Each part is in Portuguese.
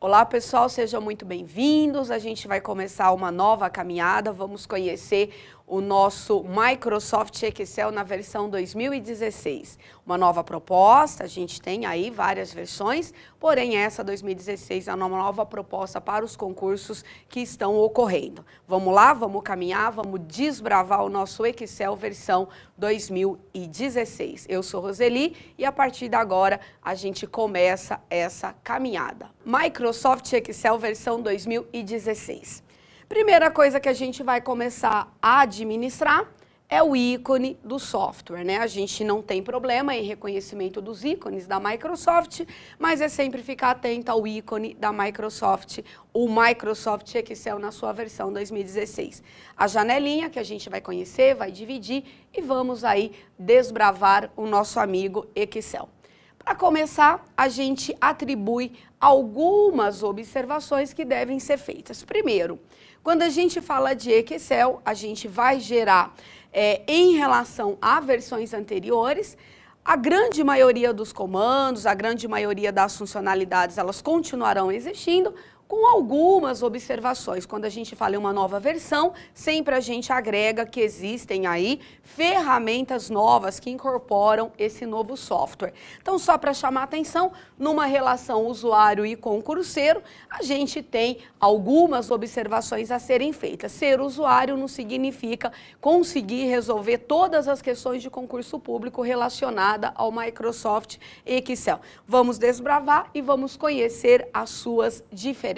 Olá pessoal, sejam muito bem-vindos. A gente vai começar uma nova caminhada, vamos conhecer o nosso Microsoft Excel na versão 2016. Uma nova proposta, a gente tem aí várias versões, porém essa 2016 é uma nova proposta para os concursos que estão ocorrendo. Vamos lá, vamos caminhar, vamos desbravar o nosso Excel versão 2016. Eu sou Roseli e a partir de agora a gente começa essa caminhada. Microsoft Excel versão 2016. Primeira coisa que a gente vai começar a administrar é o ícone do software, né? A gente não tem problema em reconhecimento dos ícones da Microsoft, mas é sempre ficar atento ao ícone da Microsoft, o Microsoft Excel na sua versão 2016. A janelinha que a gente vai conhecer, vai dividir e vamos aí desbravar o nosso amigo Excel. Para começar, a gente atribui algumas observações que devem ser feitas. Primeiro, quando a gente fala de Excel, a gente vai gerar, em relação a versões anteriores, a grande maioria dos comandos, a grande maioria das funcionalidades, elas continuarão existindo, com algumas observações. Quando a gente fala em uma nova versão, sempre a gente agrega que existem aí ferramentas novas que incorporam esse novo software. Então, só para chamar a atenção, numa relação usuário e concurseiro, a gente tem algumas observações a serem feitas. Ser usuário não significa conseguir resolver todas as questões de concurso público relacionadas ao Microsoft Excel. Vamos desbravar e vamos conhecer as suas diferenças.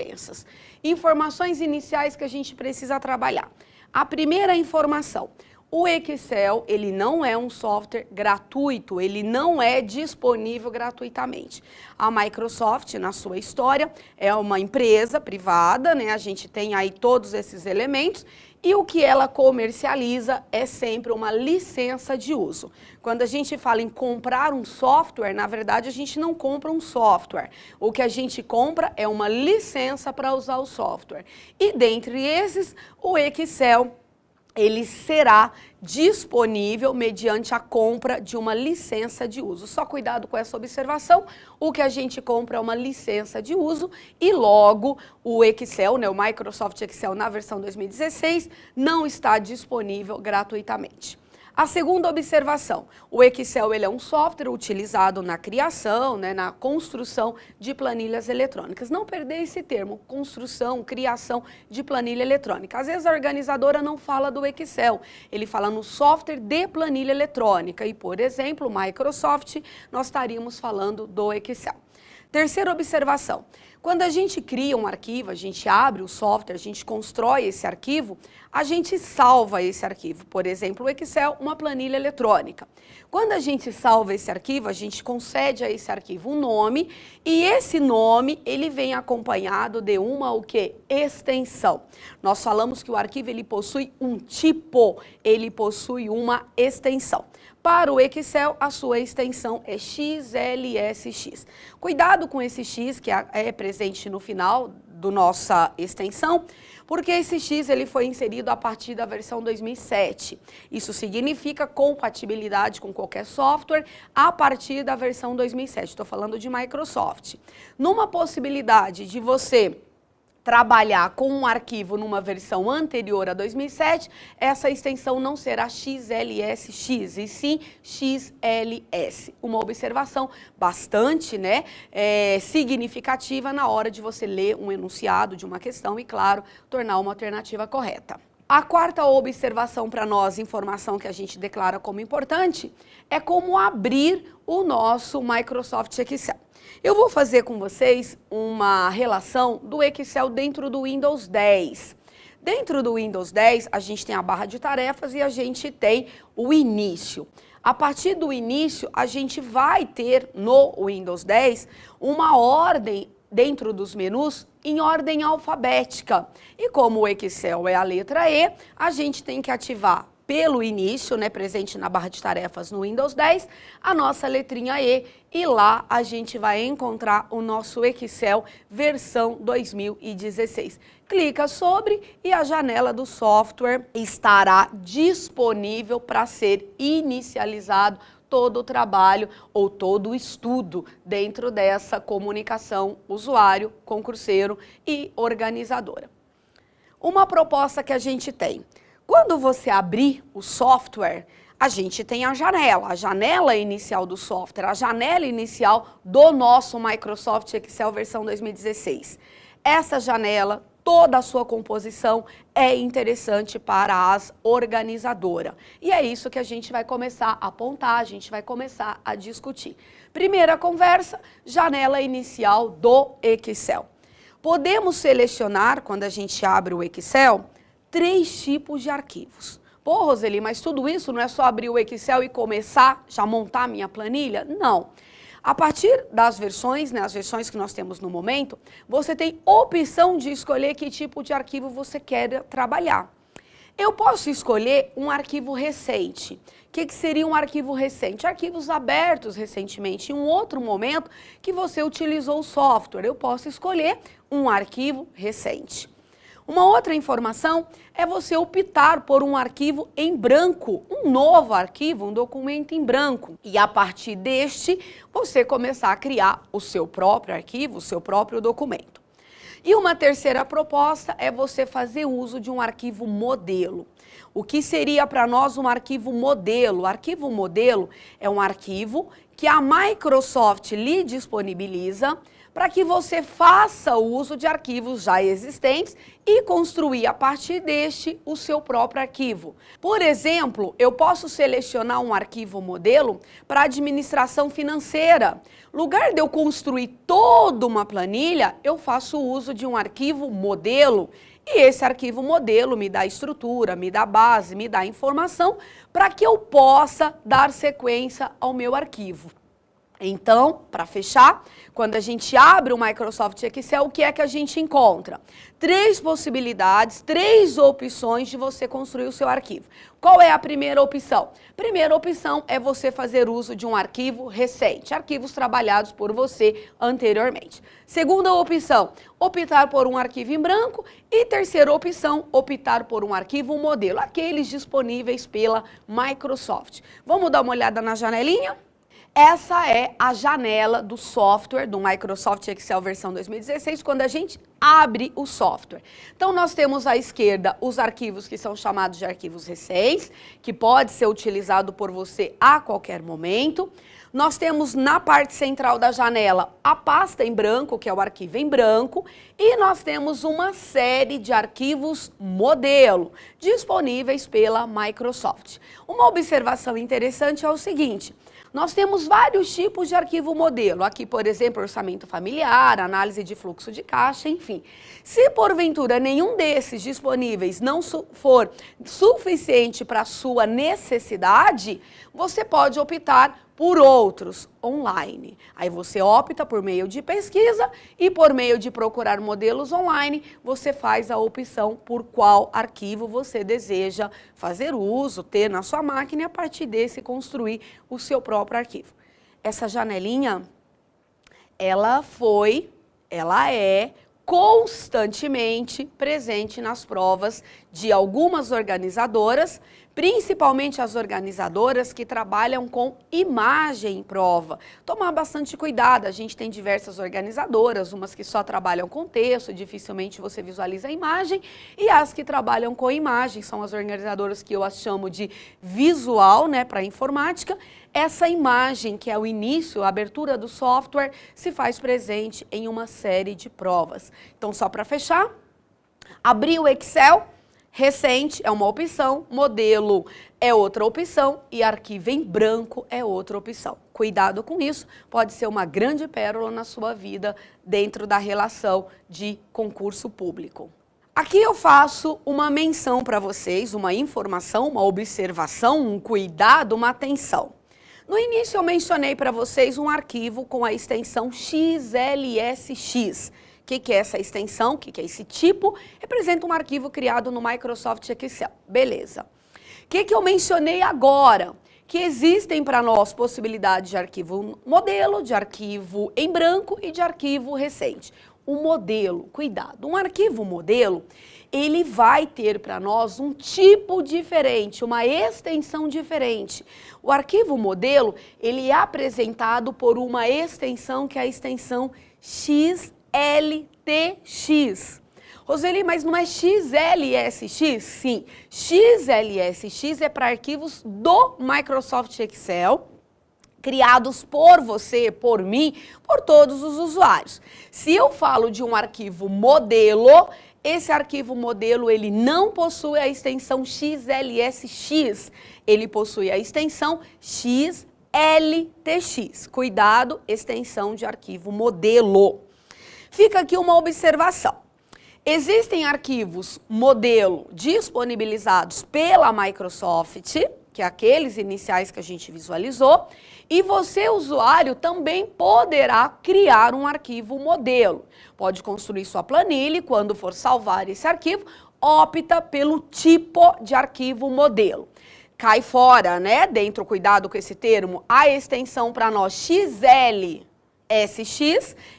Informações iniciais que a gente precisa trabalhar. A primeira informação, o Excel, ele não é um software gratuito, ele não é disponível gratuitamente. A Microsoft, na sua história, é uma empresa privada, né? A gente tem aí todos esses elementos. E o que ela comercializa é sempre uma licença de uso. Quando a gente fala em comprar um software, na verdade a gente não compra um software. O que a gente compra é uma licença para usar o software. E dentre esses, o Excel, ele será disponível mediante a compra de uma licença de uso. Só cuidado com essa observação, o que a gente compra é uma licença de uso e logo o Excel, né, o Microsoft Excel na versão 2016, não está disponível gratuitamente. A segunda observação, o Excel ele é um software utilizado na criação, né, na construção de planilhas eletrônicas. Não perder esse termo, construção, criação de planilha eletrônica. Às vezes a organizadora não fala do Excel, ele fala no software de planilha eletrônica e, por exemplo, Microsoft, nós estaríamos falando do Excel. Terceira observação, quando a gente cria um arquivo, a gente abre o software, a gente constrói esse arquivo, a gente salva esse arquivo. Por exemplo, o Excel, uma planilha eletrônica. Quando a gente salva esse arquivo, a gente concede a esse arquivo um nome e esse nome, ele vem acompanhado de uma o quê? Extensão. Nós falamos que o arquivo ele possui um tipo, ele possui uma extensão. Para o Excel, a sua extensão é XLSX. Cuidado com esse X que é presente no final da nossa extensão, porque esse X ele foi inserido a partir da versão 2007. Isso significa compatibilidade com qualquer software a partir da versão 2007. Estou falando de Microsoft. Numa possibilidade de você trabalhar com um arquivo numa versão anterior a 2007, essa extensão não será XLSX, e sim XLS. Uma observação bastante, né, significativa na hora de você ler um enunciado de uma questão e, claro, tornar uma alternativa correta. A quarta observação para nós, informação que a gente declara como importante, é como abrir o nosso Microsoft Excel. Eu vou fazer com vocês uma relação do Excel dentro do Windows 10. Dentro do Windows 10, a gente tem a barra de tarefas e a gente tem o início. A partir do início, a gente vai ter no Windows 10 uma ordem dentro dos menus em ordem alfabética. E como o Excel é a letra E, a gente tem que ativar pelo início, né, presente na barra de tarefas no Windows 10, a nossa letrinha E, e lá a gente vai encontrar o nosso Excel versão 2016. Clica sobre e a janela do software estará disponível para ser inicializado todo o trabalho ou todo o estudo dentro dessa comunicação usuário, concurseiro e organizadora. Uma proposta que a gente tem. Quando você abrir o software, a gente tem a janela inicial do software, a janela inicial do nosso Microsoft Excel versão 2016. Essa janela, toda a sua composição é interessante para as organizadoras. E é isso que a gente vai começar a apontar, a gente vai começar a discutir. Primeira conversa, janela inicial do Excel. Podemos selecionar, quando a gente abre o Excel, 3 tipos de arquivos. Pô, Roseli, mas tudo isso não é só abrir o Excel e começar já a montar a minha planilha? Não. A partir das versões, as versões que nós temos no momento, você tem opção de escolher que tipo de arquivo você quer trabalhar. Eu posso escolher um arquivo recente. O que seria um arquivo recente? Arquivos abertos recentemente, em um outro momento que você utilizou o software. Eu posso escolher um arquivo recente. Uma outra informação é você optar por um arquivo em branco, um novo arquivo, um documento em branco. E a partir deste, você começar a criar o seu próprio arquivo, o seu próprio documento. E uma terceira proposta é você fazer uso de um arquivo modelo. O que seria para nós um arquivo modelo? O arquivo modelo é um arquivo que a Microsoft lhe disponibiliza para que você faça uso de arquivos já existentes e construir a partir deste o seu próprio arquivo. Por exemplo, eu posso selecionar um arquivo modelo para administração financeira. No lugar de eu construir toda uma planilha, eu faço uso de um arquivo modelo. E esse arquivo modelo me dá estrutura, me dá base, me dá informação para que eu possa dar sequência ao meu arquivo. Então, para fechar, quando a gente abre o Microsoft Excel, o que é que a gente encontra? 3 possibilidades, 3 opções de você construir o seu arquivo. Qual é a primeira opção? Primeira opção é você fazer uso de um arquivo recente, arquivos trabalhados por você anteriormente. Segunda opção, optar por um arquivo em branco. E terceira opção, optar por um arquivo modelo, aqueles disponíveis pela Microsoft. Vamos dar uma olhada na janelinha? Essa é a janela do software do Microsoft Excel versão 2016, quando a gente abre o software. Então, nós temos à esquerda os arquivos que são chamados de arquivos recentes, que pode ser utilizado por você a qualquer momento. Nós temos na parte central da janela a pasta em branco, que é o arquivo em branco, e nós temos uma série de arquivos modelo disponíveis pela Microsoft. Uma observação interessante é o seguinte: nós temos vários tipos de arquivo modelo. Aqui, por exemplo, orçamento familiar, análise de fluxo de caixa, enfim. Se porventura nenhum desses disponíveis não for suficiente para a sua necessidade, você pode optar por outros online. Aí você opta por meio de pesquisa e por meio de procurar modelos online, você faz a opção por qual arquivo você deseja fazer uso, ter na sua máquina e a partir desse construir o seu próprio arquivo. Essa janelinha, ela é constantemente presente nas provas de algumas organizadoras, principalmente as organizadoras que trabalham com imagem em prova. Tomar bastante cuidado, a gente tem diversas organizadoras, umas que só trabalham com texto, dificilmente você visualiza a imagem, e as que trabalham com imagem, são as organizadoras que eu as chamo de visual, para informática. Essa imagem, que é o início, a abertura do software, se faz presente em uma série de provas. Então, só para fechar, abrir o Excel, recente é uma opção, modelo é outra opção e arquivo em branco é outra opção. Cuidado com isso, pode ser uma grande pérola na sua vida dentro da relação de concurso público. Aqui eu faço uma menção para vocês, uma informação, uma observação, um cuidado, uma atenção. No início eu mencionei para vocês um arquivo com a extensão XLSX. O que é essa extensão? O que é esse tipo? Representa um arquivo criado no Microsoft Excel. Beleza. O que eu mencionei agora? Que existem para nós possibilidades de arquivo modelo, de arquivo em branco e de arquivo recente. o modelo. Cuidado, um arquivo modelo, ele vai ter para nós um tipo diferente, uma extensão diferente. O arquivo modelo, ele é apresentado por uma extensão que é a extensão XLTX. Roseli, mas não é XLSX? Sim, XLSX é para arquivos do Microsoft Excel, criados por você, por mim, por todos os usuários. Se eu falo de um arquivo modelo, esse arquivo modelo ele não possui a extensão XLSX, ele possui a extensão XLTX. Cuidado, extensão de arquivo modelo. Fica aqui uma observação. Existem arquivos modelo disponibilizados pela Microsoft, que é aqueles iniciais que a gente visualizou, e você, usuário, também poderá criar um arquivo modelo. Pode construir sua planilha e, quando for salvar esse arquivo, opta pelo tipo de arquivo modelo. Cai fora, né? Dentro, cuidado com esse termo, a extensão para nós XLSX,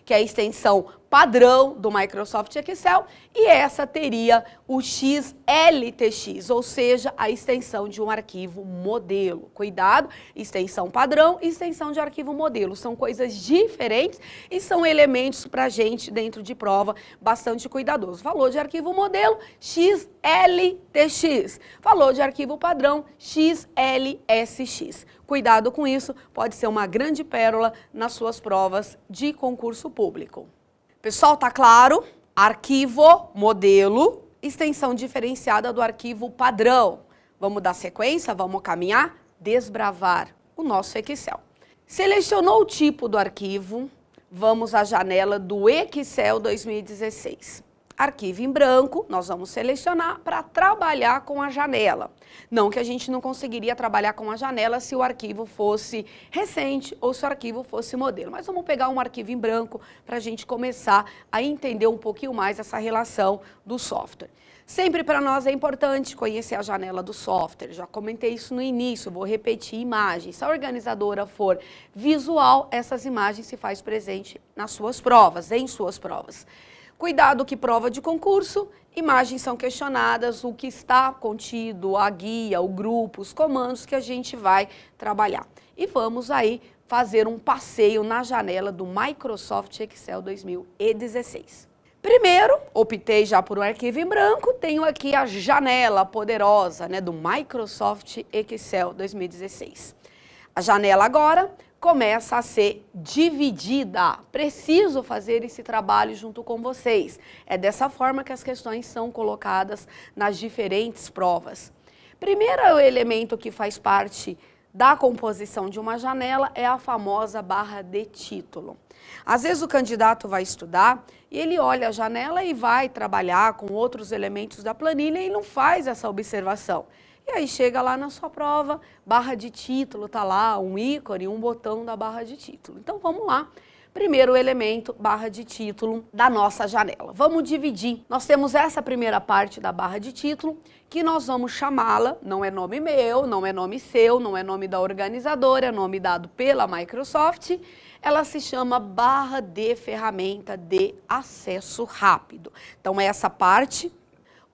que é a extensão padrão do Microsoft Excel, e essa teria o XLTX, ou seja, a extensão de um arquivo modelo. Cuidado, extensão padrão e extensão de arquivo modelo. São coisas diferentes e são elementos para a gente, dentro de prova, bastante cuidadoso. Valor de arquivo modelo, XLTX. Valor de arquivo padrão, XLSX. Cuidado com isso, pode ser uma grande pérola nas suas provas de concurso público. Pessoal, tá claro? Arquivo, modelo, extensão diferenciada do arquivo padrão. Vamos dar sequência, vamos caminhar, desbravar o nosso Excel. Selecionou o tipo do arquivo, vamos à janela do Excel 2016. Arquivo em branco, nós vamos selecionar para trabalhar com a janela. Não que a gente não conseguiria trabalhar com a janela se o arquivo fosse recente ou se o arquivo fosse modelo. Mas vamos pegar um arquivo em branco para a gente começar a entender um pouquinho mais essa relação do software. Sempre para nós é importante conhecer a janela do software. Já comentei isso no início, vou repetir imagens. Se a organizadora for visual, essas imagens se faz presente nas suas provas, em suas provas. Cuidado que prova de concurso, imagens são questionadas, o que está contido, a guia, o grupo, os comandos que a gente vai trabalhar. E vamos aí fazer um passeio na janela do Microsoft Excel 2016. Primeiro, optei já por um arquivo em branco, tenho aqui a janela poderosa, né, do Microsoft Excel 2016. A janela agora começa a ser dividida. Preciso fazer esse trabalho junto com vocês. É dessa forma que as questões são colocadas nas diferentes provas. Primeiro elemento que faz parte da composição de uma janela é a famosa barra de título. Às vezes o candidato vai estudar e ele olha a janela e vai trabalhar com outros elementos da planilha e não faz essa observação. E aí chega lá na sua prova, barra de título, tá lá um ícone, um botão da barra de título. Então vamos lá. Primeiro elemento, barra de título da nossa janela. Vamos dividir. Nós temos essa primeira parte da barra de título, que nós vamos chamá-la, não é nome meu, não é nome seu, não é nome da organizadora, é nome dado pela Microsoft. Ela se chama barra de ferramenta de acesso rápido. Então essa parte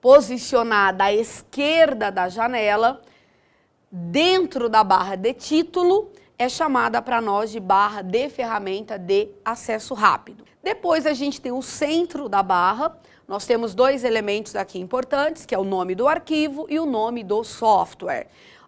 posicionada à esquerda da janela, dentro da barra de título, é chamada para nós de barra de ferramenta de acesso rápido. Depois a gente tem o centro da barra, nós temos dois elementos aqui importantes, que é o nome do arquivo e o nome do software.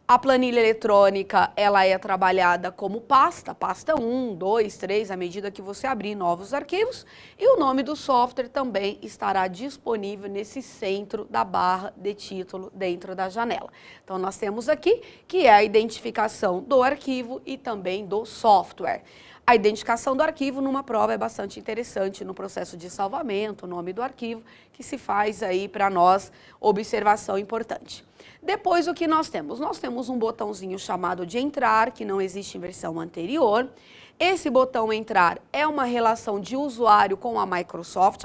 A planilha eletrônica, ela é trabalhada como pasta 1, 2, 3, à medida que você abrir novos arquivos, e o nome do software também estará disponível nesse centro da barra de título dentro da janela. Então nós temos aqui que é a identificação do arquivo e também do software. A identificação do arquivo numa prova é bastante interessante no processo de salvamento, o nome do arquivo, que se faz aí para nós observação importante. Depois o que nós temos? Nós temos um botãozinho chamado de entrar, que não existe em versão anterior. Esse botão entrar é uma relação de usuário com a Microsoft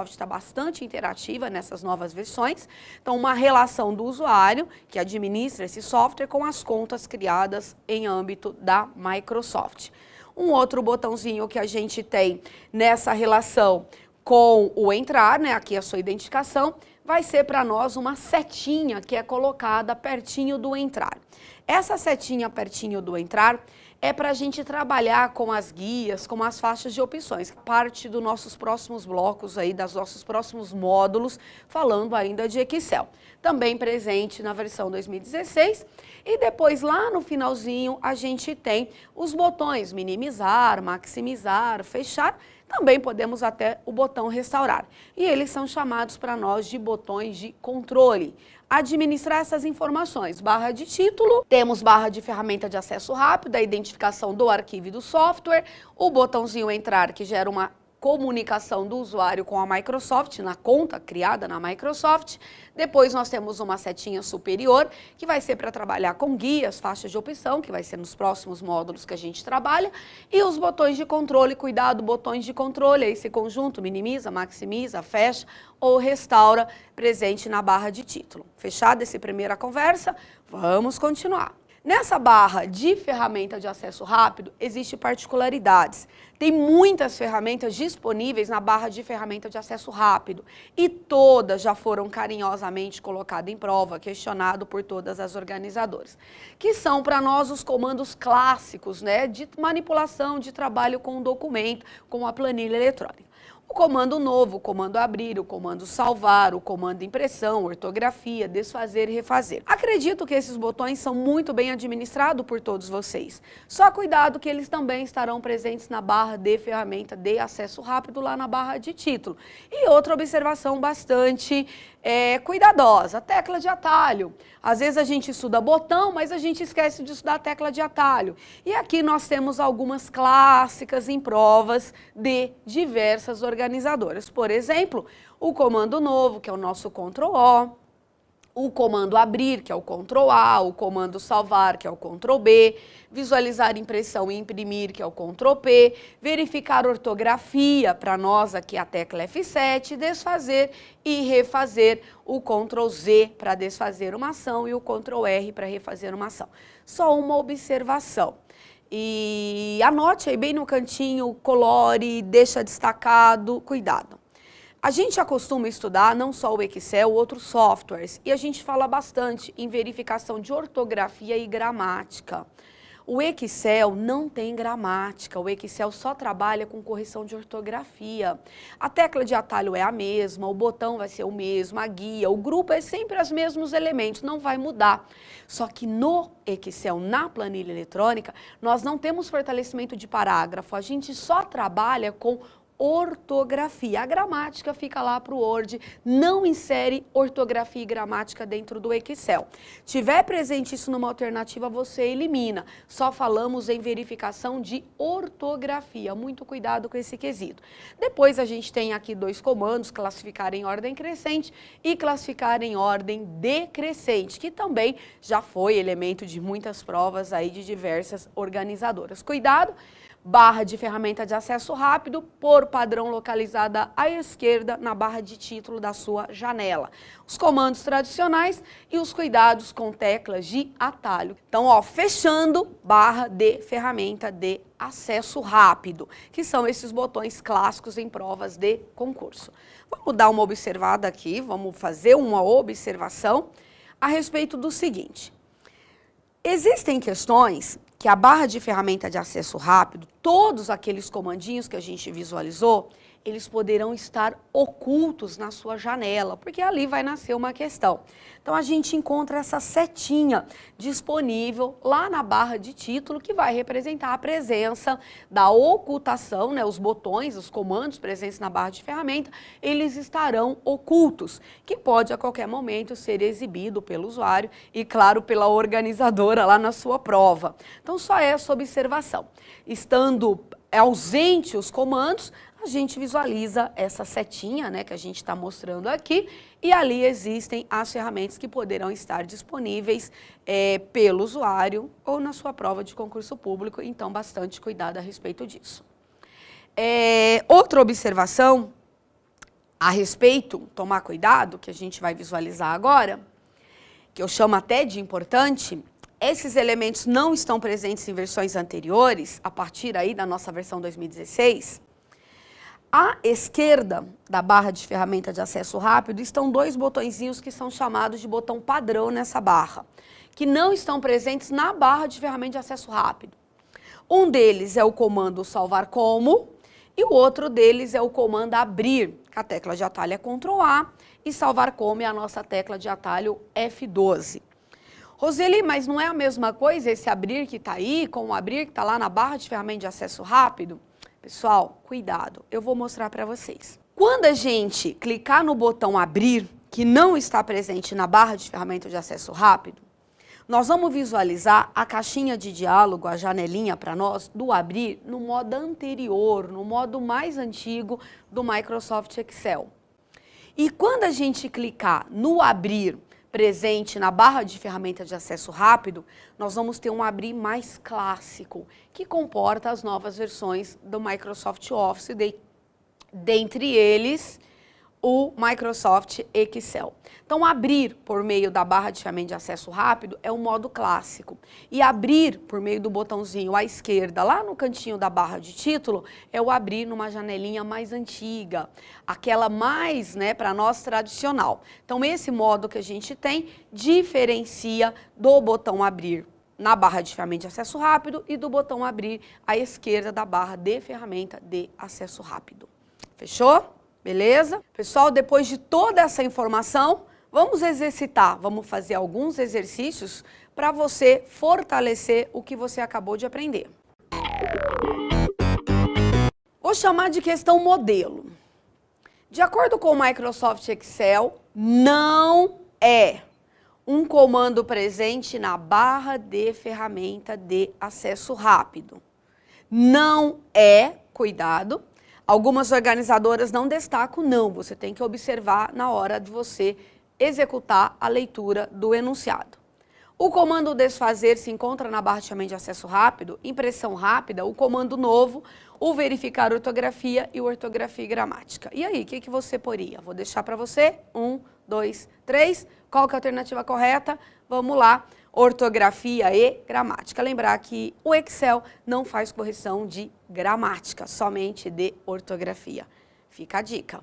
está bastante interativa nessas novas versões. Então uma relação do usuário que administra esse software com as contas criadas em âmbito da Microsoft. Um outro botãozinho que a gente tem nessa relação com o entrar, né, aqui a sua identificação, vai ser para nós uma setinha que é colocada pertinho do entrar. Essa setinha pertinho do entrar é para a gente trabalhar com as guias, com as faixas de opções, parte dos nossos próximos blocos aí, dos nossos próximos módulos, falando ainda de Excel. Também presente na versão 2016 e depois lá no finalzinho a gente tem os botões minimizar, maximizar, fechar. Também podemos até o botão restaurar. E eles são chamados para nós de botões de controle. Administrar essas informações, barra de título, temos barra de ferramenta de acesso rápido, a identificação do arquivo e do software, o botãozinho entrar que gera uma comunicação do usuário com a Microsoft, na conta criada na Microsoft. Depois nós temos uma setinha superior, que vai ser para trabalhar com guias, faixas de opção, que vai ser nos próximos módulos que a gente trabalha, e os botões de controle, cuidado, botões de controle, esse conjunto minimiza, maximiza, fecha ou restaura, presente na barra de título. Fechada essa primeira conversa, vamos continuar. Nessa barra de ferramenta de acesso rápido, existem particularidades. Tem muitas ferramentas disponíveis na barra de ferramenta de acesso rápido e todas já foram carinhosamente colocadas em prova, questionado por todas as organizadoras, que são para nós os comandos clássicos, né, de manipulação de trabalho com o documento, com a planilha eletrônica. O comando novo, o comando abrir, o comando salvar, o comando impressão, ortografia, desfazer e refazer. Acredito que esses botões são muito bem administrados por todos vocês. Só cuidado que eles também estarão presentes na barra de ferramenta de acesso rápido, lá na barra de título. E outra observação bastante cuidadosa, tecla de atalho. Às vezes a gente estuda botão, mas a gente esquece de estudar a tecla de atalho. E aqui nós temos algumas clássicas em provas de diversas organizadoras. Por exemplo, o comando novo, que é o nosso Ctrl+O, o comando abrir, que é o Ctrl+A, o comando salvar, que é o Ctrl+B, visualizar impressão e imprimir, que é o Ctrl+P, verificar ortografia, para nós aqui a tecla F7, desfazer e refazer, o Ctrl+Z para desfazer uma ação e o Ctrl+R para refazer uma ação. Só uma observação. E anote aí bem no cantinho, colore, deixa destacado, cuidado. A gente acostuma estudar não só o Excel, outros softwares, e a gente fala bastante em verificação de ortografia e gramática. O Excel não tem gramática, o Excel só trabalha com correção de ortografia. A tecla de atalho é a mesma, o botão vai ser o mesmo, a guia, o grupo é sempre os mesmos elementos, não vai mudar. Só que no Excel, na planilha eletrônica, nós não temos fortalecimento de parágrafo, a gente só trabalha com ortografia. A gramática fica lá para o Word, não insere ortografia e gramática dentro do Excel. Tiver presente isso numa alternativa, você elimina. Só falamos em verificação de ortografia. Muito cuidado com esse quesito. Depois a gente tem aqui dois comandos, classificar em ordem crescente e classificar em ordem decrescente, que também já foi elemento de muitas provas aí de diversas organizadoras. Cuidado! Barra de ferramenta de acesso rápido, por padrão localizada à esquerda na barra de título da sua janela. Os comandos tradicionais e os cuidados com teclas de atalho. Então, ó, fechando, barra de ferramenta de acesso rápido, que são esses botões clássicos em provas de concurso. Vamos dar uma observada aqui, vamos fazer uma observação a respeito do seguinte. Existem questões que a barra de ferramenta de acesso rápido, todos aqueles comandinhos que a gente visualizou, eles poderão estar ocultos na sua janela, porque ali vai nascer uma questão. Então a gente encontra essa setinha disponível lá na barra de título, que vai representar a presença da ocultação, né? Os botões, os comandos presentes na barra de ferramenta, eles estarão ocultos, que pode a qualquer momento ser exibido pelo usuário e, claro, pela organizadora lá na sua prova. Então só essa observação. Estando ausente os comandos, a gente visualiza essa setinha, né, que a gente está mostrando aqui, e ali existem as ferramentas que poderão estar disponíveis pelo usuário ou na sua prova de concurso público, então bastante cuidado a respeito disso. Outra observação a respeito, tomar cuidado, que a gente vai visualizar agora, que eu chamo até de importante, esses elementos não estão presentes em versões anteriores, a partir aí da nossa versão 2016, À esquerda da barra de ferramenta de acesso rápido estão dois botõezinhos que são chamados de botão padrão nessa barra, que não estão presentes na barra de ferramenta de acesso rápido. Um deles é o comando salvar como e o outro deles é o comando abrir, que a tecla de atalho é Ctrl A e salvar como é a nossa tecla de atalho F12. Roseli, mas não é a mesma coisa esse abrir que está aí com o abrir que está lá na barra de ferramenta de acesso rápido? Pessoal, cuidado, eu vou mostrar para vocês. Quando a gente clicar no botão abrir, que não está presente na barra de ferramenta de acesso rápido, nós vamos visualizar a caixinha de diálogo, a janelinha para nós, do abrir no modo anterior, no modo mais antigo do Microsoft Excel. E quando a gente clicar no abrir presente na barra de ferramenta de acesso rápido, nós vamos ter um abrir mais clássico, que comporta as novas versões do Microsoft Office, dentre eles o Microsoft Excel. Então, abrir por meio da barra de ferramenta de acesso rápido é o modo clássico. E abrir por meio do botãozinho à esquerda, lá no cantinho da barra de título, é o abrir numa janelinha mais antiga, aquela mais, para nós, tradicional. Então, esse modo que a gente tem diferencia do botão abrir na barra de ferramenta de acesso rápido e do botão abrir à esquerda da barra de ferramenta de acesso rápido. Fechou? Beleza? Pessoal, depois de toda essa informação, vamos exercitar, vamos fazer alguns exercícios para você fortalecer o que você acabou de aprender. Vou chamar de questão modelo. De acordo com o Microsoft Excel, não é um comando presente na barra de ferramenta de acesso rápido. Não é, cuidado, algumas organizadoras não destacam, não. Você tem que observar na hora de você executar a leitura do enunciado. O comando desfazer se encontra na barra de ferramenta de acesso rápido, impressão rápida, o comando novo, o verificar ortografia e o ortografia e gramática. E aí, o que você poria? Vou deixar para você. 1, 2, 3. Qual que é a alternativa correta? Vamos lá. Ortografia e gramática. Lembrar que o Excel não faz correção de gramática, somente de ortografia. Fica a dica.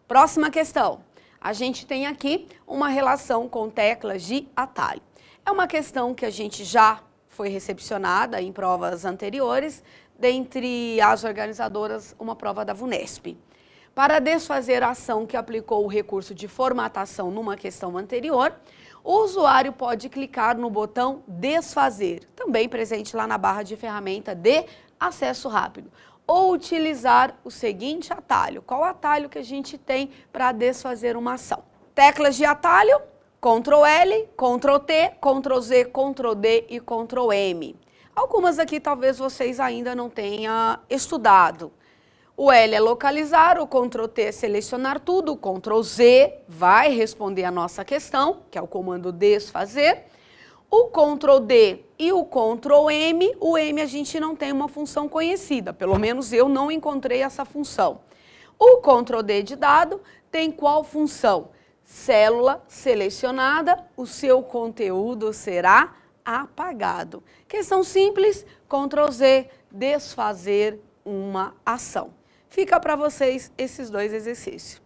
Próxima questão. A gente tem aqui uma relação com teclas de atalho. É uma questão que a gente já foi recepcionada em provas anteriores, dentre as organizadoras, uma prova da VUNESP. Para desfazer a ação que aplicou o recurso de formatação numa questão anterior, o usuário pode clicar no botão desfazer, também presente lá na barra de ferramenta de acesso rápido, ou utilizar o seguinte atalho. Qual atalho que a gente tem para desfazer uma ação? Teclas de atalho, Ctrl L, Ctrl T, Ctrl Z, Ctrl D e Ctrl M. Algumas aqui talvez vocês ainda não tenham estudado. O L é localizar, o Ctrl T é selecionar tudo, o Ctrl Z vai responder a nossa questão, que é o comando desfazer. O Ctrl D e o Ctrl M, o M a gente não tem uma função conhecida, pelo menos eu não encontrei essa função. O Ctrl D de dado tem qual função? Célula selecionada, o seu conteúdo será apagado. Questão simples, Ctrl Z, desfazer uma ação. Fica para vocês esses dois exercícios.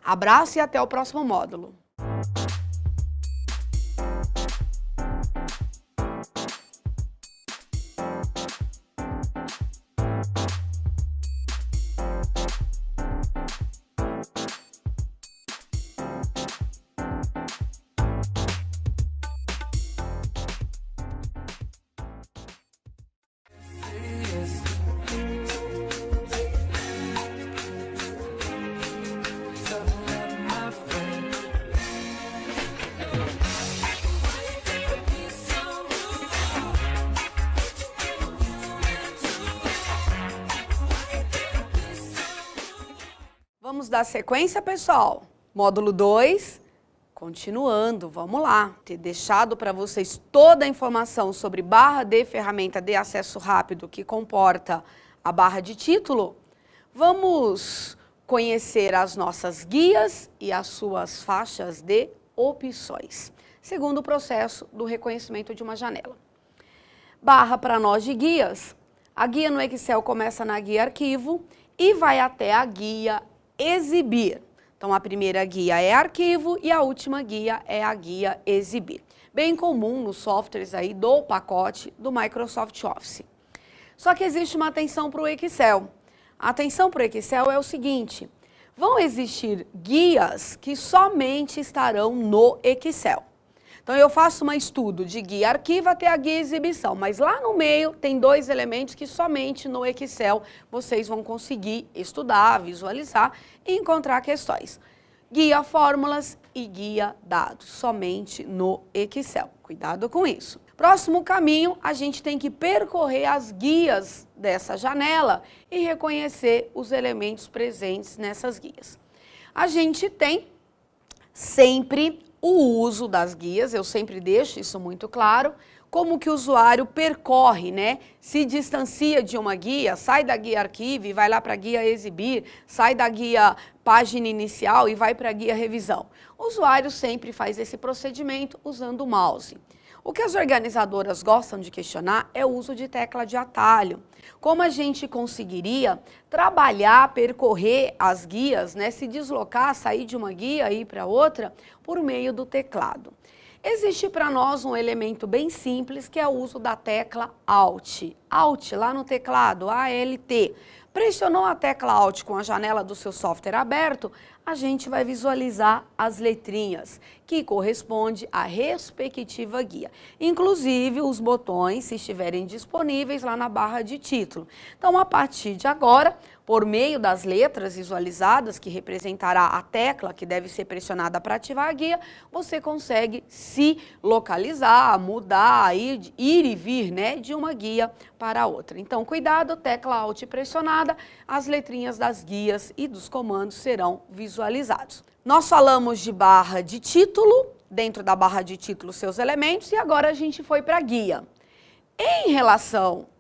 Abraço e até o próximo módulo. Vamos dar sequência, pessoal? Módulo 2, continuando, vamos lá. Ter deixado para vocês toda a informação sobre barra de ferramenta de acesso rápido que comporta a barra de título. Vamos conhecer as nossas guias e as suas faixas de opções, segundo o processo do reconhecimento de uma janela. Barra para nós de guias. A guia no Excel começa na guia arquivo e vai até a guia Exibir. Então, a primeira guia é Arquivo e a última guia é a guia Exibir. Bem comum nos softwares aí do pacote do Microsoft Office. Só que existe uma atenção para o Excel. A atenção para o Excel é o seguinte: vão existir guias que somente estarão no Excel. Então, eu faço um estudo de guia arquivo até a guia exibição, mas lá no meio tem dois elementos que somente no Excel vocês vão conseguir estudar, visualizar e encontrar questões. Guia fórmulas e guia dados, somente no Excel. Cuidado com isso. Próximo caminho, a gente tem que percorrer as guias dessa janela e reconhecer os elementos presentes nessas guias. A gente tem sempre o uso das guias, eu sempre deixo isso muito claro, como que o usuário percorre, né? Se distancia de uma guia, sai da guia arquivo e vai lá para a guia exibir, sai da guia página inicial e vai para a guia revisão. O usuário sempre faz esse procedimento usando o mouse. O que as organizadoras gostam de questionar é o uso de tecla de atalho. Como a gente conseguiria trabalhar, percorrer as guias, né, se deslocar, sair de uma guia e ir para outra por meio do teclado. Existe para nós um elemento bem simples que é o uso da tecla Alt. Alt lá no teclado, ALT. Pressionou a tecla Alt com a janela do seu software aberto, a gente vai visualizar as letrinhas, que corresponde à respectiva guia. Inclusive os botões, se estiverem disponíveis lá na barra de título. Então, a partir de agora, por meio das letras visualizadas, que representará a tecla que deve ser pressionada para ativar a guia, você consegue se localizar, mudar, ir e vir, né, de uma guia para outra. Então, cuidado, tecla Alt pressionada, as letrinhas das guias e dos comandos serão visualizados. Nós falamos de barra de título, dentro da barra de título seus elementos, e agora a gente foi para a guia.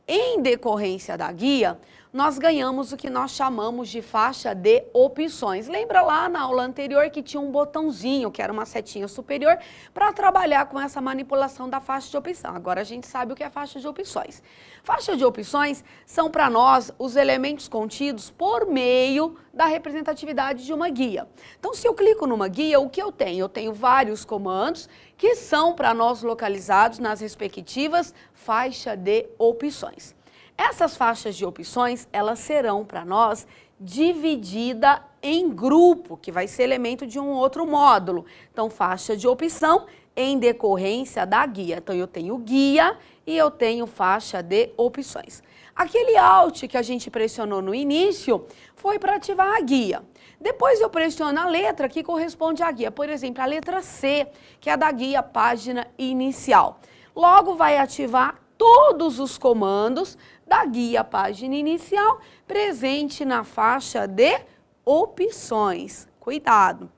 Em decorrência da guia, nós ganhamos o que nós chamamos de faixa de opções. Lembra lá na aula anterior que tinha um botãozinho, que era uma setinha superior, para trabalhar com essa manipulação da faixa de opção. Agora a gente sabe o que é faixa de opções. Faixa de opções são para nós os elementos contidos por meio da representatividade de uma guia. Então, se eu clico numa guia, o que eu tenho? Eu tenho vários comandos que são para nós localizados nas respectivas faixas de opções. Essas faixas de opções, elas serão para nós dividida em grupo, que vai ser elemento de um outro módulo. Então, faixa de opção em decorrência da guia. Então, eu tenho guia e eu tenho faixa de opções. Aquele Alt que a gente pressionou no início foi para ativar a guia. Depois eu pressiono a letra que corresponde à guia. Por exemplo, a letra C, que é da guia página inicial. Logo vai ativar todos os comandos da guia página inicial presente na faixa de opções. Cuidado,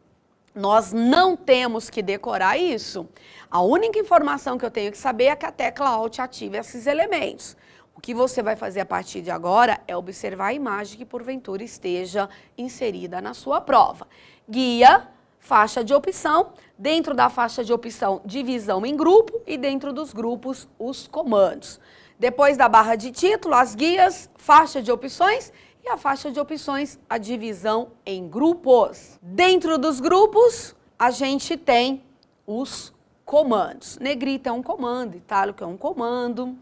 nós não temos que decorar isso. A única informação que eu tenho que saber é que a tecla Alt ativa esses elementos. O que você vai fazer a partir de agora é observar a imagem que porventura esteja inserida na sua prova. Guia, faixa de opção, dentro da faixa de opção, divisão em grupo e dentro dos grupos, os comandos. Depois da barra de título, as guias, faixa de opções e a faixa de opções, a divisão em grupos. Dentro dos grupos, a gente tem os comandos. Negrita é um comando, itálico é um comando.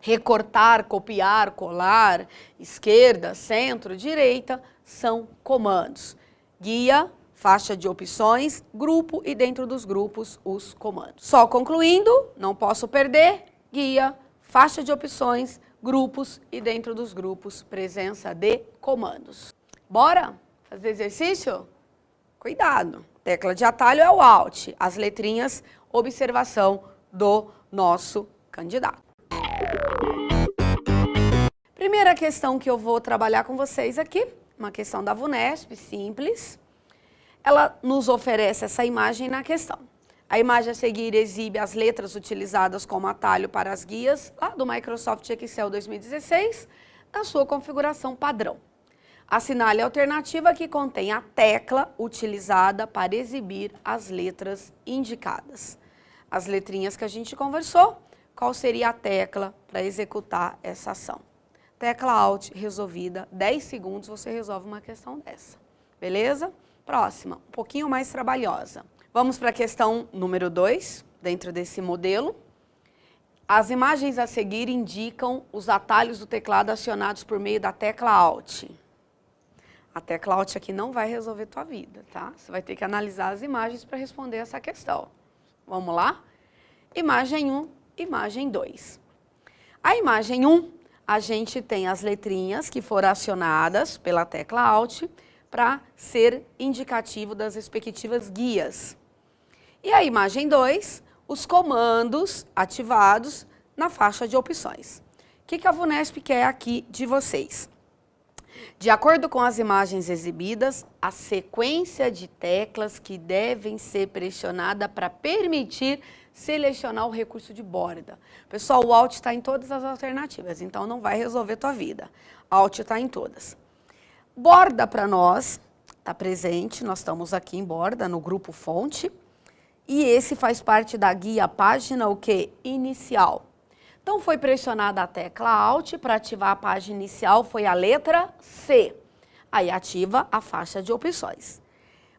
Recortar, copiar, colar, esquerda, centro, direita, são comandos. Guia, faixa de opções, grupo e dentro dos grupos os comandos. Só concluindo, não posso perder, guia, faixa de opções, grupos e dentro dos grupos presença de comandos. Bora fazer exercício? Cuidado, tecla de atalho é o Alt, as letrinhas, observação do nosso candidato. Primeira questão que eu vou trabalhar com vocês aqui, uma questão da VUNESP, simples. Ela nos oferece essa imagem na questão. A imagem a seguir exibe as letras utilizadas como atalho para as guias lá do Microsoft Excel 2016, na sua configuração padrão. Assinale a alternativa que contém a tecla utilizada para exibir as letras indicadas. As letrinhas que a gente conversou, qual seria a tecla para executar essa ação? tecla Alt, resolvida. 10 segundos você resolve uma questão dessa. Beleza? Próxima, um pouquinho mais trabalhosa. Vamos para a questão número 2, dentro desse modelo. As imagens a seguir indicam os atalhos do teclado acionados por meio da tecla Alt. A tecla Alt aqui não vai resolver tua vida, tá? Você vai ter que analisar as imagens para responder essa questão. Vamos lá? Imagem 1, imagem 2. A imagem 1, a gente tem as letrinhas que foram acionadas pela tecla Alt para ser indicativo das respectivas guias. E a imagem 2, os comandos ativados na faixa de opções. O que a VUNESP quer aqui de vocês? De acordo com as imagens exibidas, a sequência de teclas que devem ser pressionadas para permitir selecionar o recurso de borda. Pessoal, o Alt está em todas as alternativas, então não vai resolver tua vida. Alt está em todas. Borda para nós está presente, nós estamos aqui em borda, no grupo fonte. E esse faz parte da guia página, o quê? Inicial. Então, foi pressionada a tecla Alt para ativar a página inicial, foi a letra C. Aí ativa a faixa de opções.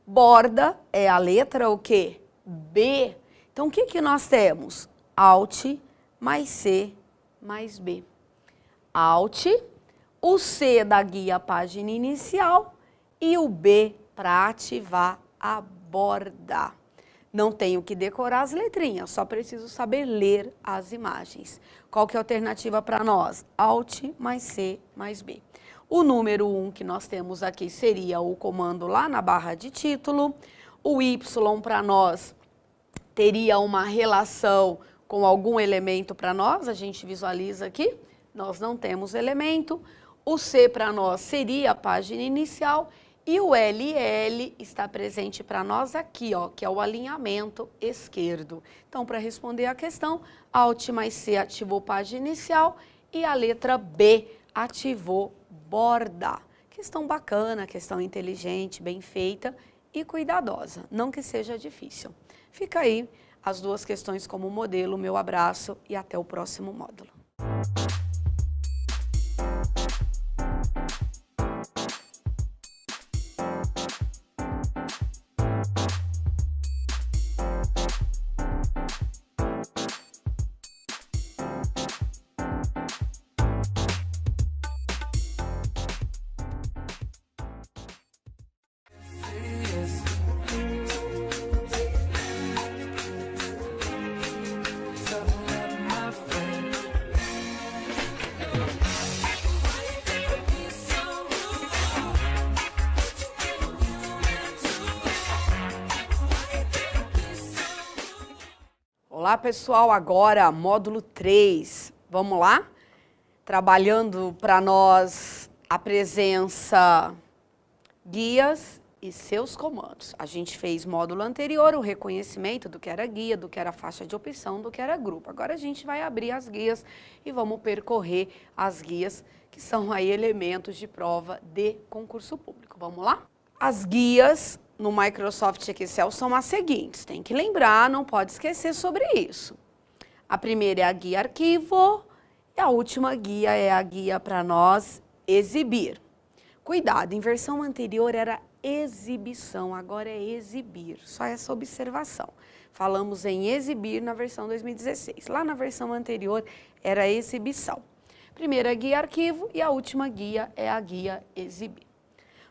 Borda é a letra o quê? B. Então, o que nós temos? Alt mais C mais B. Alt, o C da guia página inicial e o B para ativar a borda. Não tenho que decorar as letrinhas, só preciso saber ler as imagens. Qual que é a alternativa para nós? Alt mais C mais B. O número 1 que nós temos aqui seria o comando lá na barra de título. O Y para nós teria uma relação com algum elemento para nós, a gente visualiza aqui, nós não temos elemento. O C para nós seria a página inicial. E o LL está presente para nós aqui, ó, que é o alinhamento esquerdo. Então, para responder a questão, Alt mais C ativou página inicial e a letra B ativou borda. Questão bacana, questão inteligente, bem feita e cuidadosa. Não que seja difícil. Fica aí as duas questões como modelo. Meu abraço e até o próximo módulo. Olá, pessoal, agora módulo 3. Vamos lá? Trabalhando para nós a presença guias e seus comandos. A gente fez módulo anterior, o reconhecimento do que era guia, do que era faixa de opção, do que era grupo. Agora a gente vai abrir as guias e vamos percorrer as guias que são aí elementos de prova de concurso público. Vamos lá? As guias no Microsoft Excel são as seguintes, tem que lembrar, não pode esquecer sobre isso. A primeira é a guia arquivo e a última guia é a guia para nós exibir. Cuidado, em versão anterior era exibição, agora é exibir, só essa observação. Falamos em exibir na versão 2016, lá na versão anterior era exibição. Primeira guia arquivo e a última guia é a guia exibir.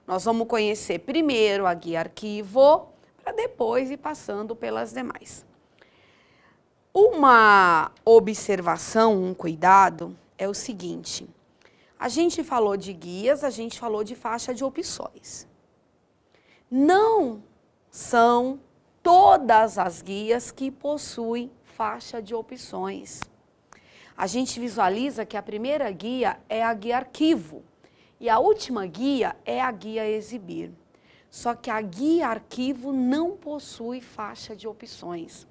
Nós vamos conhecer primeiro a guia arquivo, para depois ir passando pelas demais. Uma observação, um cuidado, é o seguinte. A gente falou de guias, a gente falou de faixa de opções. Não são todas as guias que possuem faixa de opções. A gente visualiza que a primeira guia é a guia arquivo. E a última guia é a guia exibir. Só que a guia arquivo não possui faixa de opções.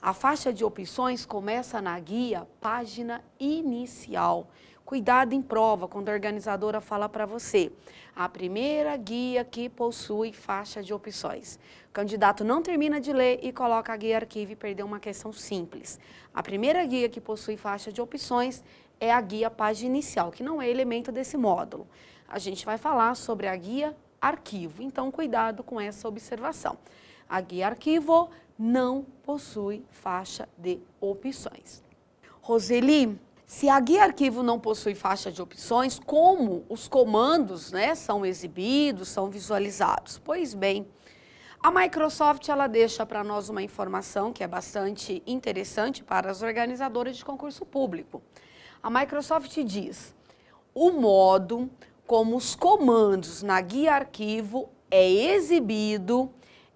A faixa de opções começa na guia página inicial. Cuidado em prova, quando a organizadora fala para você. A primeira guia que possui faixa de opções. O candidato não termina de ler e coloca a guia arquivo e perdeu uma questão simples. A primeira guia que possui faixa de opções é a guia página inicial, que não é elemento desse módulo. A gente vai falar sobre a guia arquivo, então cuidado com essa observação. A guia arquivo não possui faixa de opções. Roseli, se a guia arquivo não possui faixa de opções, como os comandos, né, são exibidos, são visualizados? Pois bem, a Microsoft ela deixa para nós uma informação que é bastante interessante para as organizadoras de concurso público. A Microsoft diz: o modo como os comandos na guia arquivo é exibido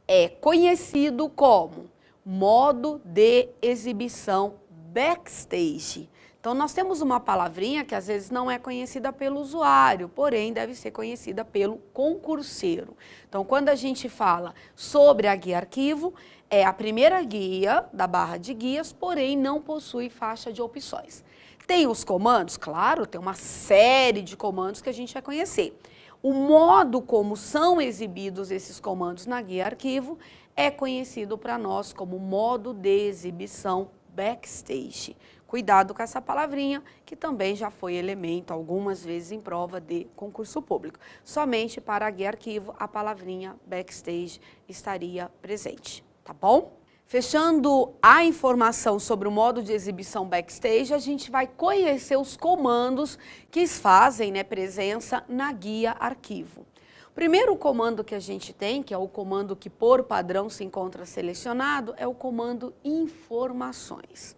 é conhecido como modo de exibição backstage. Então, nós temos uma palavrinha que às vezes não é conhecida pelo usuário, porém deve ser conhecida pelo concurseiro. Então, quando a gente fala sobre a guia arquivo, é a primeira guia da barra de guias, porém não possui faixa de opções. Tem os comandos? Claro, tem uma série de comandos que a gente vai conhecer. O modo como são exibidos esses comandos na guia arquivo é conhecido para nós como modo de exibição backstage. Cuidado com essa palavrinha, que também já foi elemento algumas vezes em prova de concurso público. Somente para a guia arquivo a palavrinha backstage estaria presente, tá bom? Fechando a informação sobre o modo de exibição backstage, a gente vai conhecer os comandos que fazem, né, presença na guia arquivo. O primeiro comando que a gente tem, que é o comando que por padrão se encontra selecionado, é o comando informações.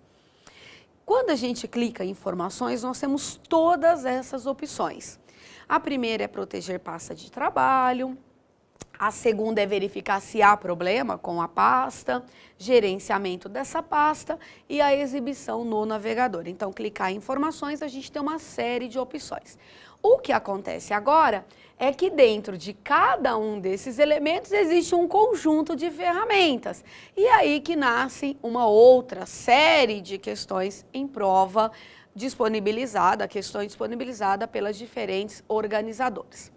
Quando a gente clica em informações, nós temos todas essas opções. A primeira é proteger pasta de trabalho. A segunda é verificar se há problema com a pasta, gerenciamento dessa pasta e a exibição no navegador. Então, clicar em informações, a gente tem uma série de opções. O que acontece agora é que dentro de cada um desses elementos existe um conjunto de ferramentas. E aí que nasce uma outra série de questões em prova questões disponibilizadas pelas diferentes organizadoras.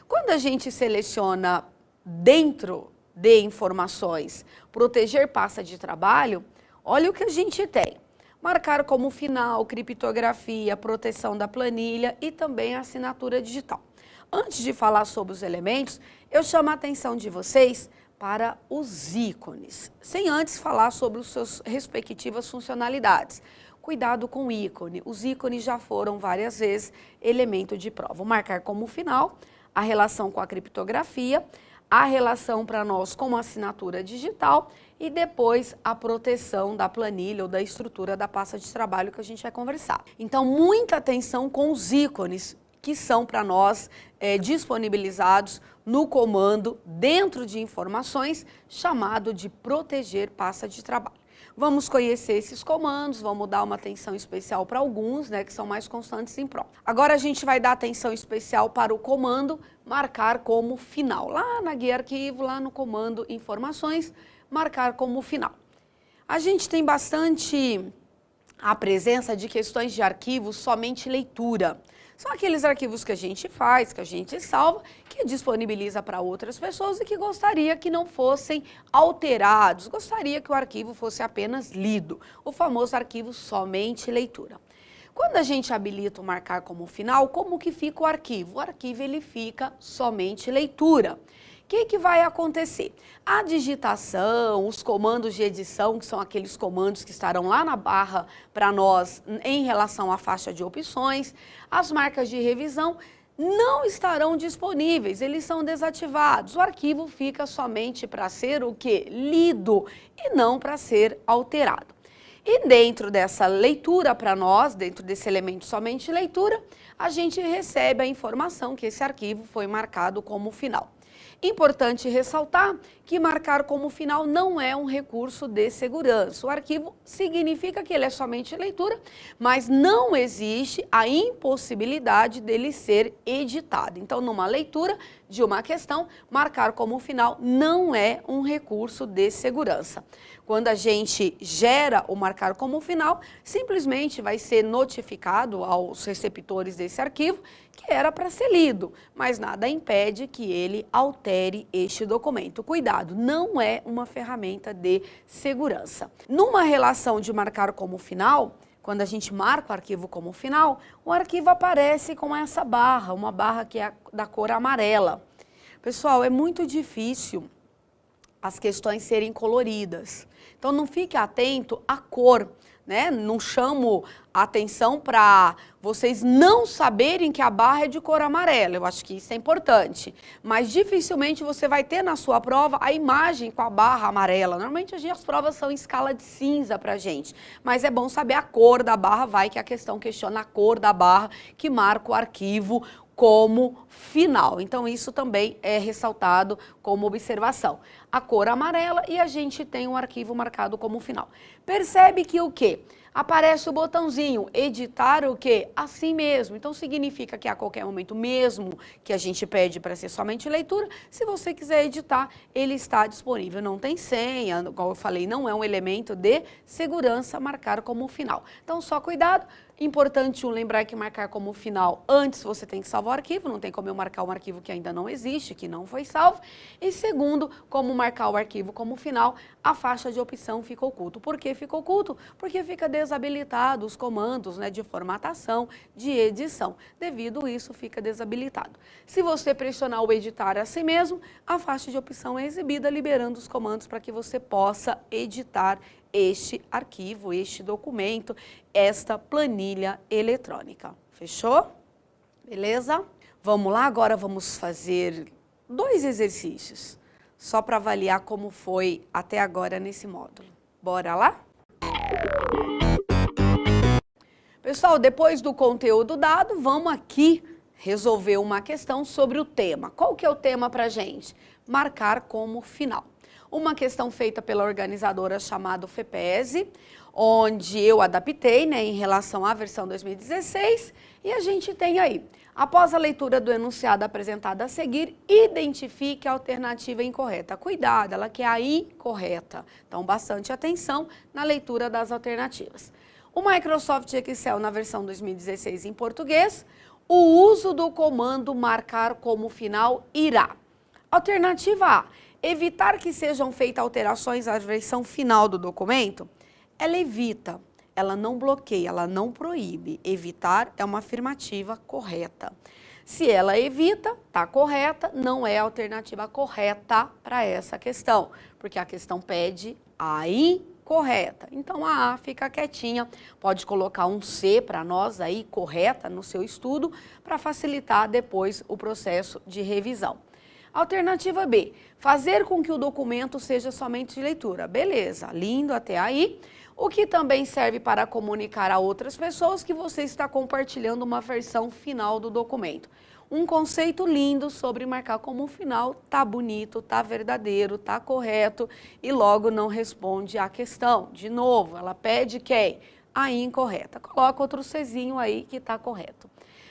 Quando a gente seleciona dentro de informações, proteger pasta de trabalho, olha o que a gente tem. Marcar como final, criptografia, proteção da planilha e também a assinatura digital. Antes de falar sobre os elementos, eu chamo a atenção de vocês para os ícones, sem antes falar sobre as suas respectivas funcionalidades. Cuidado com o ícone, os ícones já foram várias vezes elemento de prova. Marcar como final, a relação com a criptografia, a relação para nós com a assinatura digital e depois a proteção da planilha ou da estrutura da pasta de trabalho que a gente vai conversar. Então, muita atenção com os ícones que são para nós disponibilizados no comando dentro de informações chamado de proteger pasta de trabalho. Vamos conhecer esses comandos, vamos dar uma atenção especial para alguns, né, que são mais constantes em prova. Agora a gente vai dar atenção especial para o comando marcar como final. Lá na guia arquivo, lá no comando informações, marcar como final. A gente tem bastante a presença de questões de arquivos somente leitura. São aqueles arquivos que a gente faz, que a gente salva, que disponibiliza para outras pessoas e que gostaria que não fossem alterados, gostaria que o arquivo fosse apenas lido, o famoso arquivo somente leitura. Quando a gente habilita o marcar como final, como que fica o arquivo? O arquivo ele fica somente leitura. O que vai acontecer? A digitação, os comandos de edição, que são aqueles comandos que estarão lá na barra para nós em relação à faixa de opções, as marcas de revisão não estarão disponíveis, eles são desativados. O arquivo fica somente para ser o quê? Lido e não para ser alterado. E dentro dessa leitura para nós, dentro desse elemento somente leitura, a gente recebe a informação que esse arquivo foi marcado como final. Importante ressaltar que marcar como final não é um recurso de segurança. O arquivo significa que ele é somente leitura, mas não existe a impossibilidade dele ser editado. Então, numa leitura de uma questão, marcar como final não é um recurso de segurança. Quando a gente gera o marcar como final, simplesmente vai ser notificado aos receptores desse arquivo que era para ser lido, mas nada impede que ele altere este documento. Cuidado, não é uma ferramenta de segurança. Numa relação de marcar como final, quando a gente marca o arquivo como final, o arquivo aparece com essa barra, uma barra que é da cor amarela. Pessoal, é muito difícil as questões serem coloridas. Então não fique atento à cor, né? Não chamo a atenção para vocês não saberem que a barra é de cor amarela. Eu acho que isso é importante. Mas dificilmente você vai ter na sua prova a imagem com a barra amarela. Normalmente as provas são em escala de cinza pra gente. Mas é bom saber a cor da barra, vai que a questão questiona a cor da barra que marca o arquivo como final. Então isso também é ressaltado como observação. A cor amarela e a gente tem um arquivo marcado como final. Percebe que o quê? Aparece o botãozinho, editar o quê? Assim mesmo. Então significa que a qualquer momento, mesmo que a gente pede para ser somente leitura, se você quiser editar, ele está disponível. Não tem senha, como eu falei, não é um elemento de segurança marcar como final. Então só cuidado. Importante lembrar que marcar como final, antes você tem que salvar o arquivo, não tem como eu marcar um arquivo que ainda não existe, que não foi salvo. E segundo, como marcar o arquivo como final, a faixa de opção fica oculto. Por que fica oculto? Porque fica desabilitado os comandos, né, de formatação, de edição. Devido a isso, fica desabilitado. Se você pressionar o editar assim mesmo, a faixa de opção é exibida, liberando os comandos para que você possa editar este arquivo, este documento, esta planilha eletrônica. Fechou? Beleza? Vamos lá, agora vamos fazer 2 exercícios, só para avaliar como foi até agora nesse módulo. Bora lá? Pessoal, depois do conteúdo dado, vamos aqui resolver uma questão sobre o tema. Qual que é o tema para a gente? Marcar como final. Uma questão feita pela organizadora chamada FEPESE, onde eu adaptei, né, em relação à versão 2016, e a gente tem aí, após a leitura do enunciado apresentado a seguir, identifique a alternativa incorreta. Cuidado, ela quer a incorreta, então bastante atenção na leitura das alternativas. O Microsoft Excel na versão 2016 em português, o uso do comando marcar como final irá. Alternativa A, evitar que sejam feitas alterações à versão final do documento. Ela evita, ela não bloqueia, ela não proíbe. Evitar é uma afirmativa correta. Se ela evita, está correta, não é a alternativa correta para essa questão, porque a questão pede a incorreta. Então a A fica quietinha, pode colocar um C para nós aí, correta, no seu estudo, para facilitar depois o processo de revisão. Alternativa B, fazer com que o documento seja somente de leitura. Beleza, lindo até aí. O que também serve para comunicar a outras pessoas que você está compartilhando uma versão final do documento. Um conceito lindo sobre marcar como final, tá bonito, tá verdadeiro, tá correto e logo não responde à questão. De novo, ela pede quem? A incorreta. Coloca outro Czinho aí que tá correto.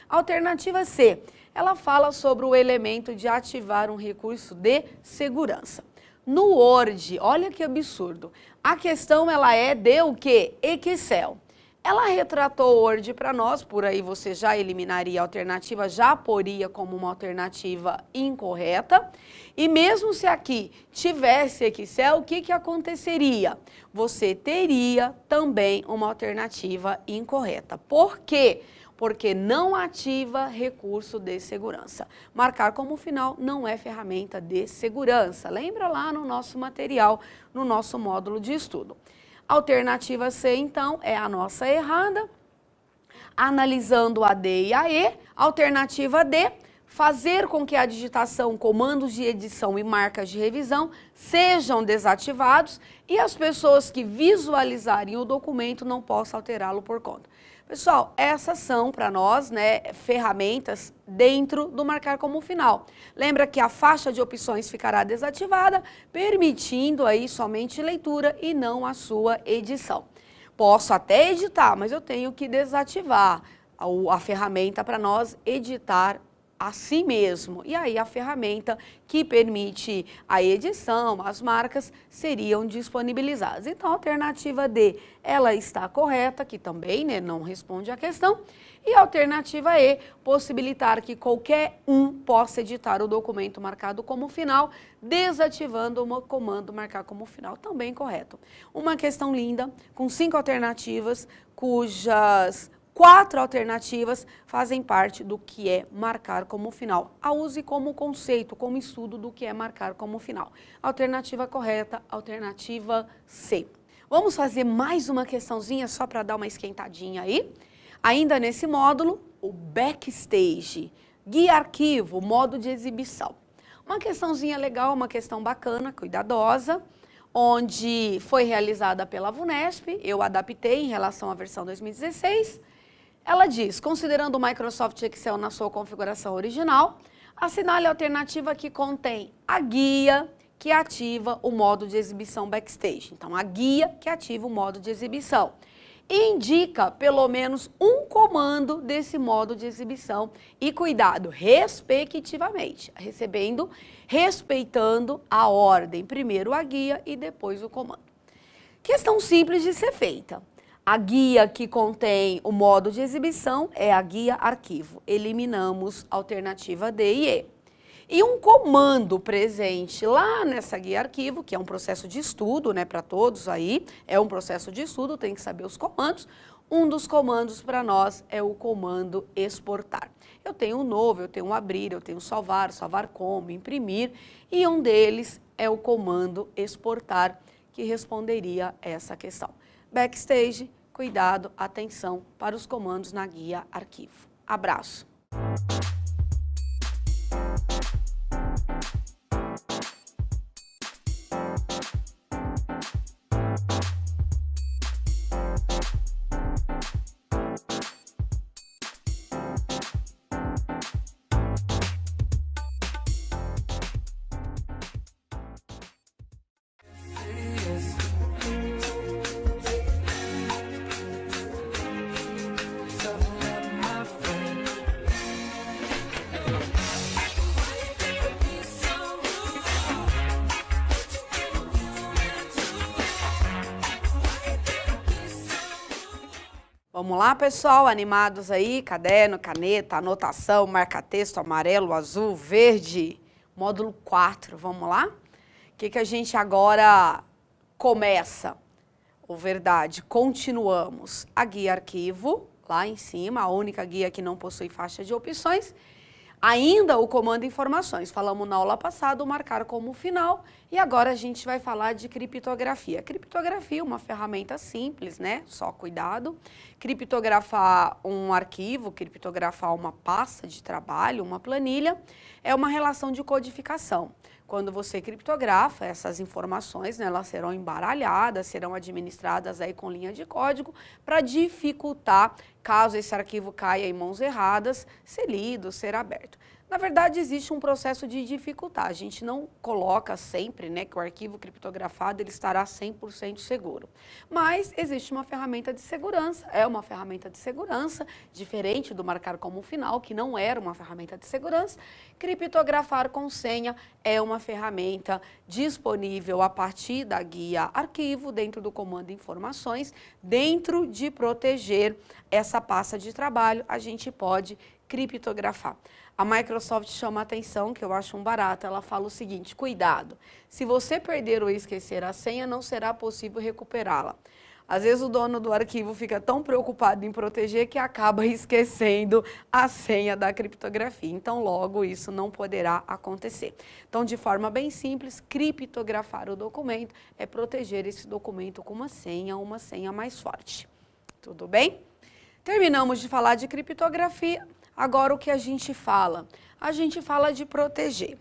Alternativa C, ela fala sobre o elemento de ativar um recurso de segurança. No Word, olha que absurdo, a questão ela é de o quê? Excel. Ela retratou o Word para nós, por aí você já eliminaria a alternativa, já poria como uma alternativa incorreta. E mesmo se aqui tivesse Excel, o que aconteceria? Você teria também uma alternativa incorreta. Por quê? Porque não ativa recurso de segurança. Marcar como final não é ferramenta de segurança. Lembra lá no nosso material, no nosso módulo de estudo. Alternativa C, então, é a nossa errada. Analisando a D e a E, alternativa D, fazer com que a digitação, comandos de edição e marcas de revisão sejam desativados e as pessoas que visualizarem o documento não possam alterá-lo por conta. Pessoal, essas são para nós, né, ferramentas dentro do marcar como final. Lembra que a faixa de opções ficará desativada, permitindo aí somente leitura e não a sua edição. Posso até editar, mas eu tenho que desativar a ferramenta para nós editar a si mesmo. E aí a ferramenta que permite a edição, as marcas seriam disponibilizadas. Então a alternativa D, ela está correta, que também, né, não responde à questão. E a alternativa E, possibilitar que qualquer um possa editar o documento marcado como final, desativando o comando marcar como final, também correto. Uma questão linda, com 5 alternativas, cujas 4 alternativas fazem parte do que é marcar como final. A use como conceito, como estudo do que é marcar como final. Alternativa correta, alternativa C. Vamos fazer mais uma questãozinha só para dar uma esquentadinha aí. Ainda nesse módulo, o backstage, guia arquivo, modo de exibição. Uma questãozinha legal, uma questão bacana, cuidadosa, onde foi realizada pela VUNESP, eu adaptei em relação à versão 2016. Ela diz, considerando o Microsoft Excel na sua configuração original, assinale a alternativa que contém a guia que ativa o modo de exibição backstage. Então, a guia que ativa o modo de exibição. Indica pelo menos um comando desse modo de exibição e cuidado, respectivamente, respeitando a ordem, primeiro a guia e depois o comando. Questão simples de ser feita. A guia que contém o modo de exibição é a guia arquivo. Eliminamos a alternativa D e E. E um comando presente lá nessa guia arquivo, que é um processo de estudo, né, para todos aí, é um processo de estudo, tem que saber os comandos. Um dos comandos para nós é o comando exportar. Eu tenho um novo, eu tenho um abrir, eu tenho salvar, salvar como, imprimir, e um deles é o comando exportar, que responderia essa questão. Backstage, cuidado, atenção para os comandos na guia arquivo. Abraço! Vamos lá, pessoal, animados aí, caderno, caneta, anotação, marca-texto, amarelo, azul, verde, módulo 4, vamos lá? O que a gente agora começa? Ou verdade, continuamos a guia arquivo, lá em cima, a única guia que não possui faixa de opções. Ainda o comando informações, falamos na aula passada, o marcar como final, e agora a gente vai falar de criptografia. Criptografia é uma ferramenta simples, né? Só cuidado. Criptografar um arquivo, criptografar uma pasta de trabalho, uma planilha, é uma relação de codificação. Quando você criptografa, essas informações, né, elas serão embaralhadas, serão administradas aí com linha de código para dificultar, caso esse arquivo caia em mãos erradas, ser lido, ser aberto. Na verdade, existe um processo de dificultar. A gente não coloca sempre, né, que o arquivo criptografado ele estará 100% seguro. Mas existe uma ferramenta de segurança, é uma ferramenta de segurança, diferente do marcar como final, que não era uma ferramenta de segurança. Criptografar com senha é uma ferramenta disponível a partir da guia arquivo, dentro do comando informações, dentro de proteger essa pasta de trabalho, a gente pode criptografar. A Microsoft chama a atenção, que eu acho um barato, ela fala o seguinte, cuidado, se você perder ou esquecer a senha, não será possível recuperá-la. Às vezes o dono do arquivo fica tão preocupado em proteger que acaba esquecendo a senha da criptografia. Então, logo, isso não poderá acontecer. Então, de forma bem simples, criptografar o documento é proteger esse documento com uma senha mais forte. Tudo bem? Terminamos de falar de criptografia. Agora, o que a gente fala? A gente fala de proteger.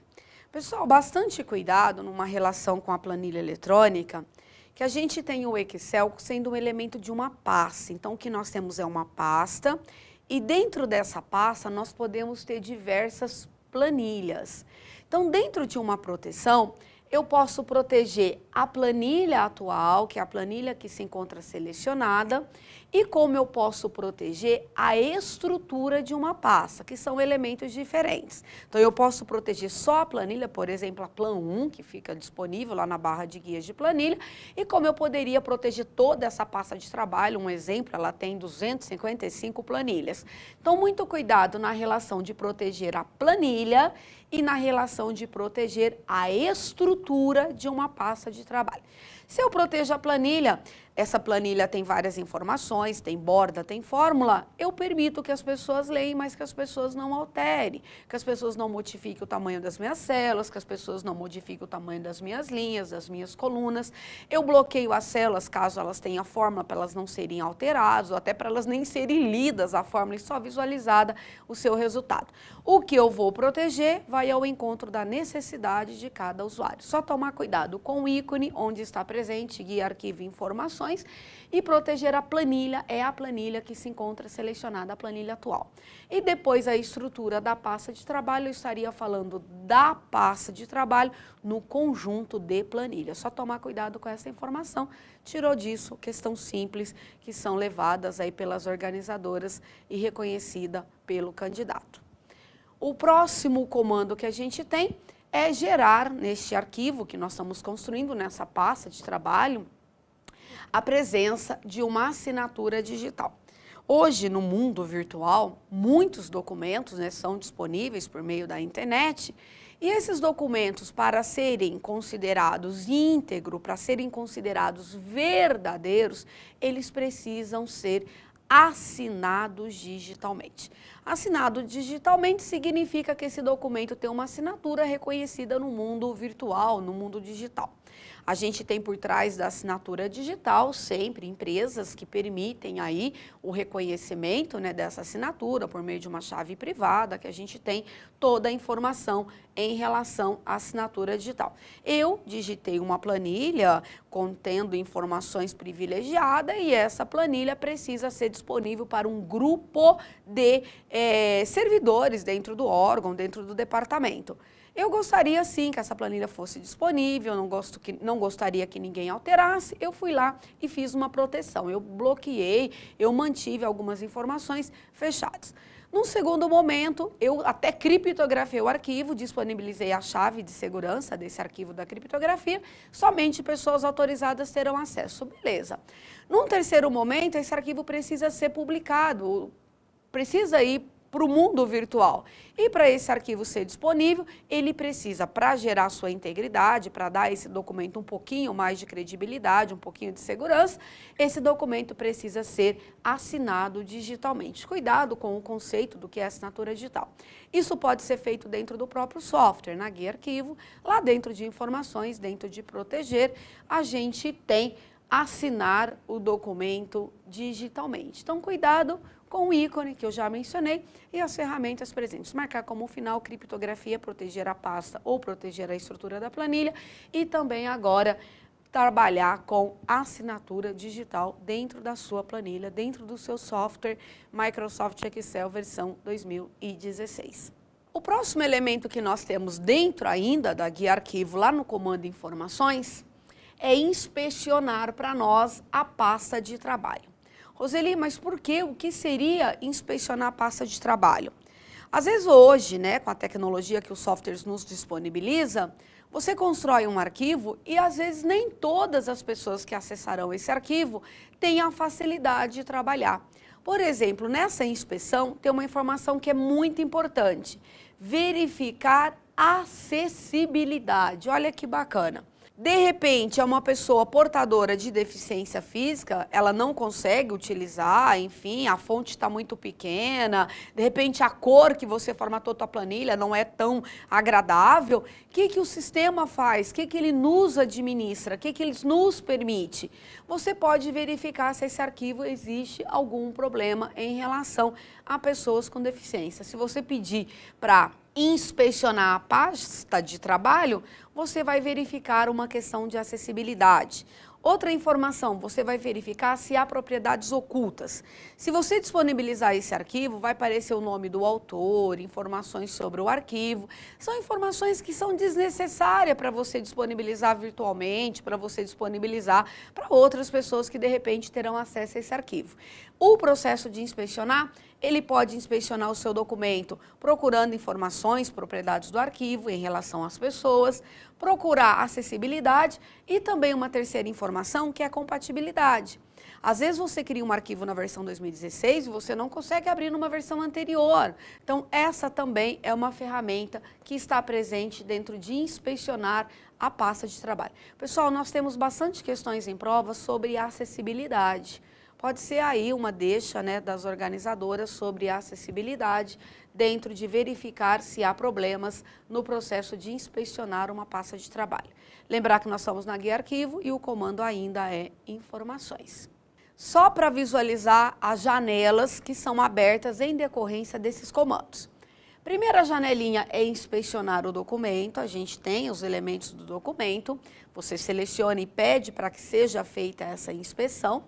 Pessoal, bastante cuidado numa relação com a planilha eletrônica, que a gente tem o Excel sendo um elemento de uma pasta. Então, o que nós temos é uma pasta e dentro dessa pasta nós podemos ter diversas planilhas. Então, dentro de uma proteção, Eu posso proteger a planilha atual, que é a planilha que se encontra selecionada, e como eu posso proteger a estrutura de uma pasta, que são elementos diferentes. Então, eu posso proteger só a planilha, por exemplo, a Plan 1, que fica disponível lá na barra de guias de planilha, e como eu poderia proteger toda essa pasta de trabalho, um exemplo, ela tem 255 planilhas. Então, muito cuidado na relação de proteger a planilha e na relação de proteger a estrutura de uma pasta de trabalho. Se eu protejo a planilha, essa planilha tem várias informações, tem borda, tem fórmula, eu permito que as pessoas leiam, mas que as pessoas não alterem, que as pessoas não modifiquem o tamanho das minhas células, que as pessoas não modifiquem o tamanho das minhas linhas, das minhas colunas. Eu bloqueio as células caso elas tenham a fórmula para elas não serem alteradas, ou até para elas nem serem lidas a fórmula e só visualizada o seu resultado. O que eu vou proteger vai ao encontro da necessidade de cada usuário. Só tomar cuidado com o ícone onde está presente, guia, arquivo e informações, e proteger a planilha, é a planilha que se encontra selecionada, a planilha atual. E depois a estrutura da pasta de trabalho, eu estaria falando da pasta de trabalho no conjunto de planilha. Só tomar cuidado com essa informação. Tirou disso, questão simples, que são levadas aí pelas organizadoras e reconhecida pelo candidato. O próximo comando que a gente tem é gerar neste arquivo que nós estamos construindo, nessa pasta de trabalho, a presença de uma assinatura digital. Hoje, no mundo virtual, muitos documentos, né, são disponíveis por meio da internet, e esses documentos, para serem considerados íntegros, para serem considerados verdadeiros, eles precisam ser assinados digitalmente. Assinado digitalmente significa que esse documento tem uma assinatura reconhecida no mundo virtual, no mundo digital. A gente tem por trás da assinatura digital sempre empresas que permitem aí o reconhecimento, né, dessa assinatura por meio de uma chave privada, que a gente tem toda a informação em relação à assinatura digital. Eu digitei uma planilha contendo informações privilegiadas e essa planilha precisa ser disponível para um grupo de servidores dentro do órgão, dentro do departamento. Eu gostaria sim que essa planilha fosse disponível, não gostaria que ninguém alterasse, eu fui lá e fiz uma proteção, eu bloqueei, eu mantive algumas informações fechadas. Num segundo momento, eu até criptografei o arquivo, disponibilizei a chave de segurança desse arquivo da criptografia, somente pessoas autorizadas terão acesso, beleza. Num terceiro momento, esse arquivo precisa ser publicado, precisa ir para o mundo virtual. E para esse arquivo ser disponível, ele precisa, para gerar sua integridade, para dar a esse documento um pouquinho mais de credibilidade, um pouquinho de segurança, esse documento precisa ser assinado digitalmente. Cuidado com o conceito do que é assinatura digital. Isso pode ser feito dentro do próprio software, na guia arquivo, lá dentro de informações, dentro de proteger, a gente tem assinar o documento digitalmente. Então, cuidado com o ícone que eu já mencionei e as ferramentas presentes. Marcar como final criptografia, proteger a pasta ou proteger a estrutura da planilha e também agora trabalhar com assinatura digital dentro da sua planilha, dentro do seu software Microsoft Excel versão 2016. O próximo elemento que nós temos dentro ainda da guia arquivo, lá no comando informações, é inspecionar para nós a pasta de trabalho. Roseli, mas por quê? O que seria inspecionar a pasta de trabalho? Às vezes hoje, né, com a tecnologia que os softwares nos disponibiliza, você constrói um arquivo e às vezes nem todas as pessoas que acessarão esse arquivo têm a facilidade de trabalhar. Por exemplo, nessa inspeção tem uma informação que é muito importante, verificar acessibilidade. Olha que bacana. De repente, é uma pessoa portadora de deficiência física, ela não consegue utilizar, enfim, a fonte está muito pequena, de repente a cor que você formatou tua planilha não é tão agradável. O que o sistema faz? O que ele nos administra? O que ele nos permite? Você pode verificar se esse arquivo existe algum problema em relação a pessoas com deficiência. Se você pedir para inspecionar a pasta de trabalho, você vai verificar uma questão de acessibilidade. Outra informação, você vai verificar se há propriedades ocultas. Se você disponibilizar esse arquivo, vai aparecer o nome do autor, informações sobre o arquivo. São informações que são desnecessárias para você disponibilizar virtualmente, para você disponibilizar para outras pessoas que de repente terão acesso a esse arquivo. O processo de inspecionar, ele pode inspecionar o seu documento procurando informações, propriedades do arquivo em relação às pessoas, procurar acessibilidade e também uma terceira informação que é a compatibilidade. Às vezes você cria um arquivo na versão 2016 e você não consegue abrir numa versão anterior. Então essa também é uma ferramenta que está presente dentro de inspecionar a pasta de trabalho. Pessoal, nós temos bastante questões em prova sobre acessibilidade. Pode ser aí uma deixa, né, das organizadoras sobre a acessibilidade dentro de verificar se há problemas no processo de inspecionar uma pasta de trabalho. Lembrar que nós estamos na guia arquivo e o comando ainda é informações. Só para visualizar as janelas que são abertas em decorrência desses comandos. Primeira janelinha é inspecionar o documento, a gente tem os elementos do documento, você seleciona e pede para que seja feita essa inspeção.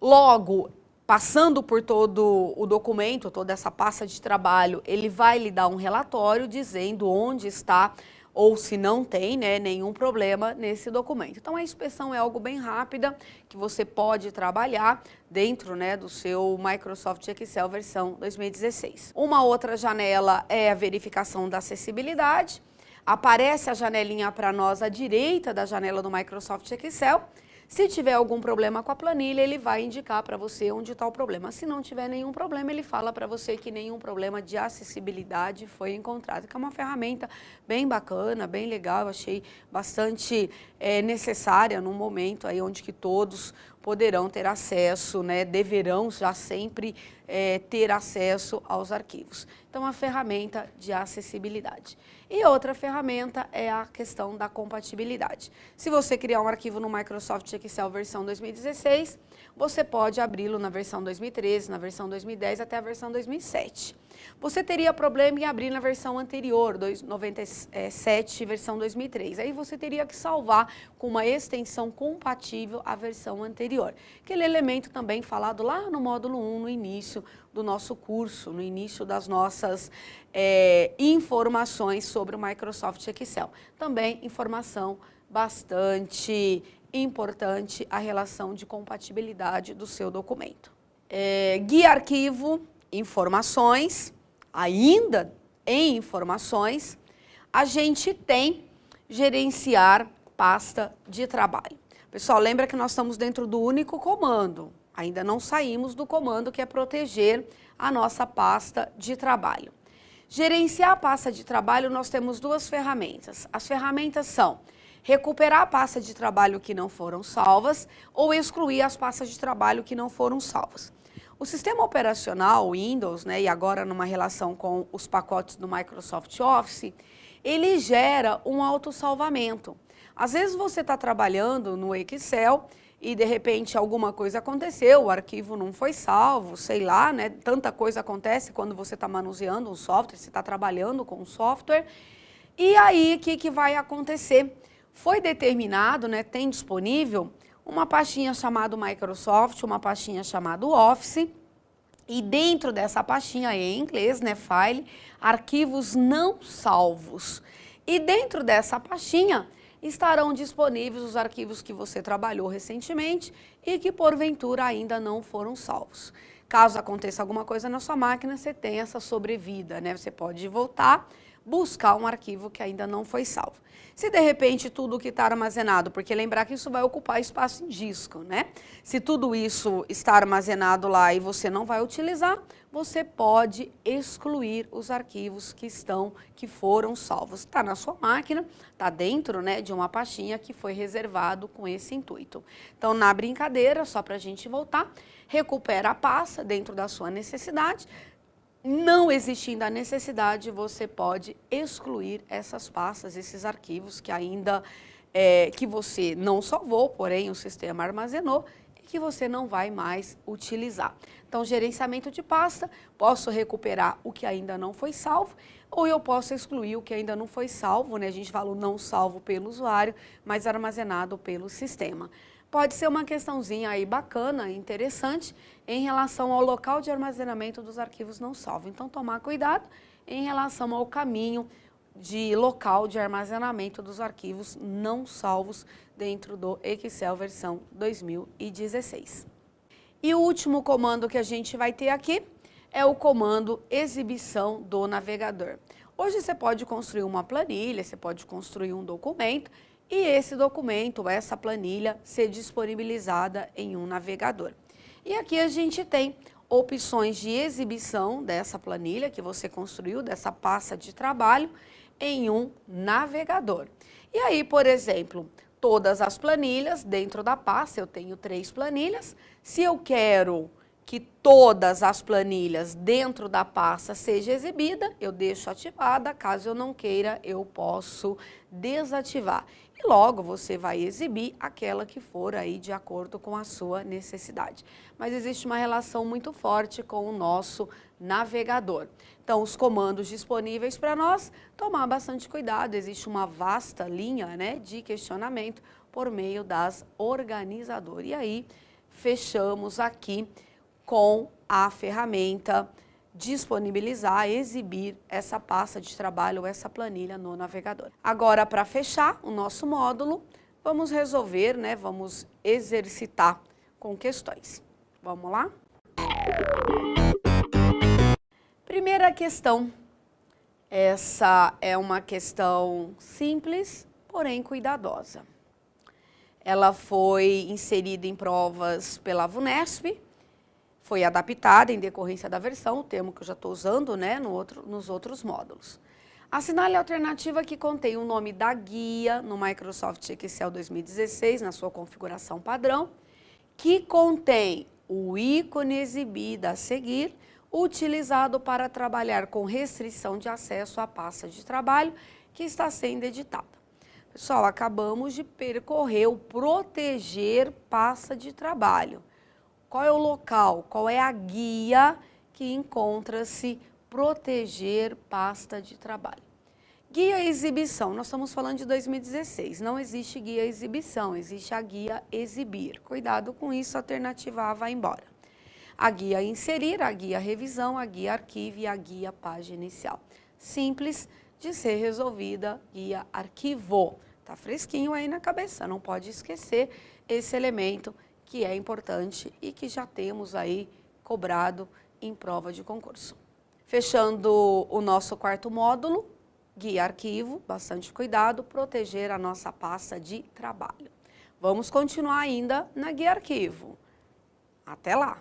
Logo, passando por todo o documento, toda essa pasta de trabalho, ele vai lhe dar um relatório dizendo onde está ou se não tem, né, nenhum problema nesse documento. Então a inspeção é algo bem rápida que você pode trabalhar dentro, né, do seu Microsoft Excel versão 2016. Uma outra janela é a verificação da acessibilidade. Aparece a janelinha para nós à direita da janela do Microsoft Excel. Se tiver algum problema com a planilha, ele vai indicar para você onde está o problema. Se não tiver nenhum problema, ele fala para você que nenhum problema de acessibilidade foi encontrado. Que é uma ferramenta bem bacana, bem legal, eu achei bastante necessária num momento aí onde que todos poderão ter acesso, né, deverão já sempre ter acesso aos arquivos. Então, a ferramenta de acessibilidade. E outra ferramenta é a questão da compatibilidade. Se você criar um arquivo no Microsoft Excel versão 2016, você pode abri-lo na versão 2013, na versão 2010 até a versão 2007. Você teria problema em abrir na versão anterior, 97, versão 2003. Aí você teria que salvar com uma extensão compatível à versão anterior. Aquele elemento também falado lá no módulo 1, no início do nosso curso, no início das nossas informações sobre o Microsoft Excel. Também informação bastante importante a relação de compatibilidade do seu documento. Guia arquivo, informações, ainda em informações, a gente tem gerenciar pasta de trabalho. Pessoal, lembra que nós estamos dentro do único comando, ainda não saímos do comando que é proteger a nossa pasta de trabalho. Gerenciar a pasta de trabalho, nós temos duas ferramentas. As ferramentas são recuperar a pasta de trabalho que não foram salvas ou excluir as pastas de trabalho que não foram salvas. O sistema operacional Windows, né, e agora numa relação com os pacotes do Microsoft Office, ele gera um autossalvamento. Às vezes você está trabalhando no Excel e de repente alguma coisa aconteceu, o arquivo não foi salvo, sei lá, né? Tanta coisa acontece quando você está manuseando um software, você está trabalhando com um software. E aí, o que vai acontecer? Foi determinado, né, tem disponível uma pastinha chamada Microsoft, uma pastinha chamada Office, e dentro dessa pastinha, em inglês, né, File, arquivos não salvos. E dentro dessa pastinha estarão disponíveis os arquivos que você trabalhou recentemente e que porventura ainda não foram salvos. Caso aconteça alguma coisa na sua máquina, você tem essa sobrevida, né? Você pode voltar, buscar um arquivo que ainda não foi salvo. Se de repente tudo que está armazenado, porque lembrar que isso vai ocupar espaço em disco, né? Se tudo isso está armazenado lá e você não vai utilizar, você pode excluir os arquivos que foram salvos. Está na sua máquina, está dentro, né, de uma pastinha que foi reservado com esse intuito. Então, na brincadeira, só para a gente voltar, recupera a pasta dentro da sua necessidade. Não existindo a necessidade, você pode excluir essas pastas, esses arquivos que ainda que você não salvou, porém o sistema armazenou e que você não vai mais utilizar. Então, gerenciamento de pasta, posso recuperar o que ainda não foi salvo, ou eu posso excluir o que ainda não foi salvo, né? A gente fala o não salvo pelo usuário, mas armazenado pelo sistema. Pode ser uma questãozinha aí bacana, interessante, em relação ao local de armazenamento dos arquivos não salvos. Então, tomar cuidado em relação ao caminho de local de armazenamento dos arquivos não salvos dentro do Excel versão 2016. E o último comando que a gente vai ter aqui é o comando exibição do navegador. Hoje você pode construir uma planilha, você pode construir um documento e esse documento, essa planilha, ser disponibilizada em um navegador. E aqui a gente tem opções de exibição dessa planilha que você construiu, dessa pasta de trabalho, em um navegador. E aí, por exemplo, todas as planilhas dentro da pasta, eu tenho 3 planilhas. Se eu quero que todas as planilhas dentro da pasta sejam exibidas, eu deixo ativada. Caso eu não queira, eu posso desativar. E logo você vai exibir aquela que for aí de acordo com a sua necessidade. Mas existe uma relação muito forte com o nosso navegador. Então, os comandos disponíveis para nós, tomar bastante cuidado. Existe uma vasta linha, né, de questionamento por meio das organizadoras. E aí, fechamos aqui com a ferramenta disponibilizar, exibir essa pasta de trabalho, essa planilha no navegador. Agora, para fechar o nosso módulo, vamos resolver, né, vamos exercitar com questões. Vamos lá? Primeira questão. Essa é uma questão simples, porém cuidadosa. Ela foi inserida em provas pela VUNESP, foi adaptada em decorrência da versão, o termo que eu já estou usando, né, nos outros módulos. Assinale a alternativa que contém o nome da guia no Microsoft Excel 2016, na sua configuração padrão, que contém o ícone exibido a seguir, utilizado para trabalhar com restrição de acesso à pasta de trabalho que está sendo editada. Pessoal, acabamos de percorrer o proteger pasta de trabalho. Qual é o local, qual é a guia que encontra-se proteger pasta de trabalho? Guia exibição, nós estamos falando de 2016, não existe guia exibição, existe a guia exibir. Cuidado com isso, a alternativa A vai embora. A guia inserir, a guia revisão, a guia arquivo e a guia página inicial. Simples de ser resolvida, guia arquivo. Tá fresquinho aí na cabeça, não pode esquecer esse elemento que é importante e que já temos aí cobrado em prova de concurso. Fechando o nosso quarto módulo, guia arquivo, bastante cuidado, proteger a nossa pasta de trabalho. Vamos continuar ainda na guia arquivo. Até lá!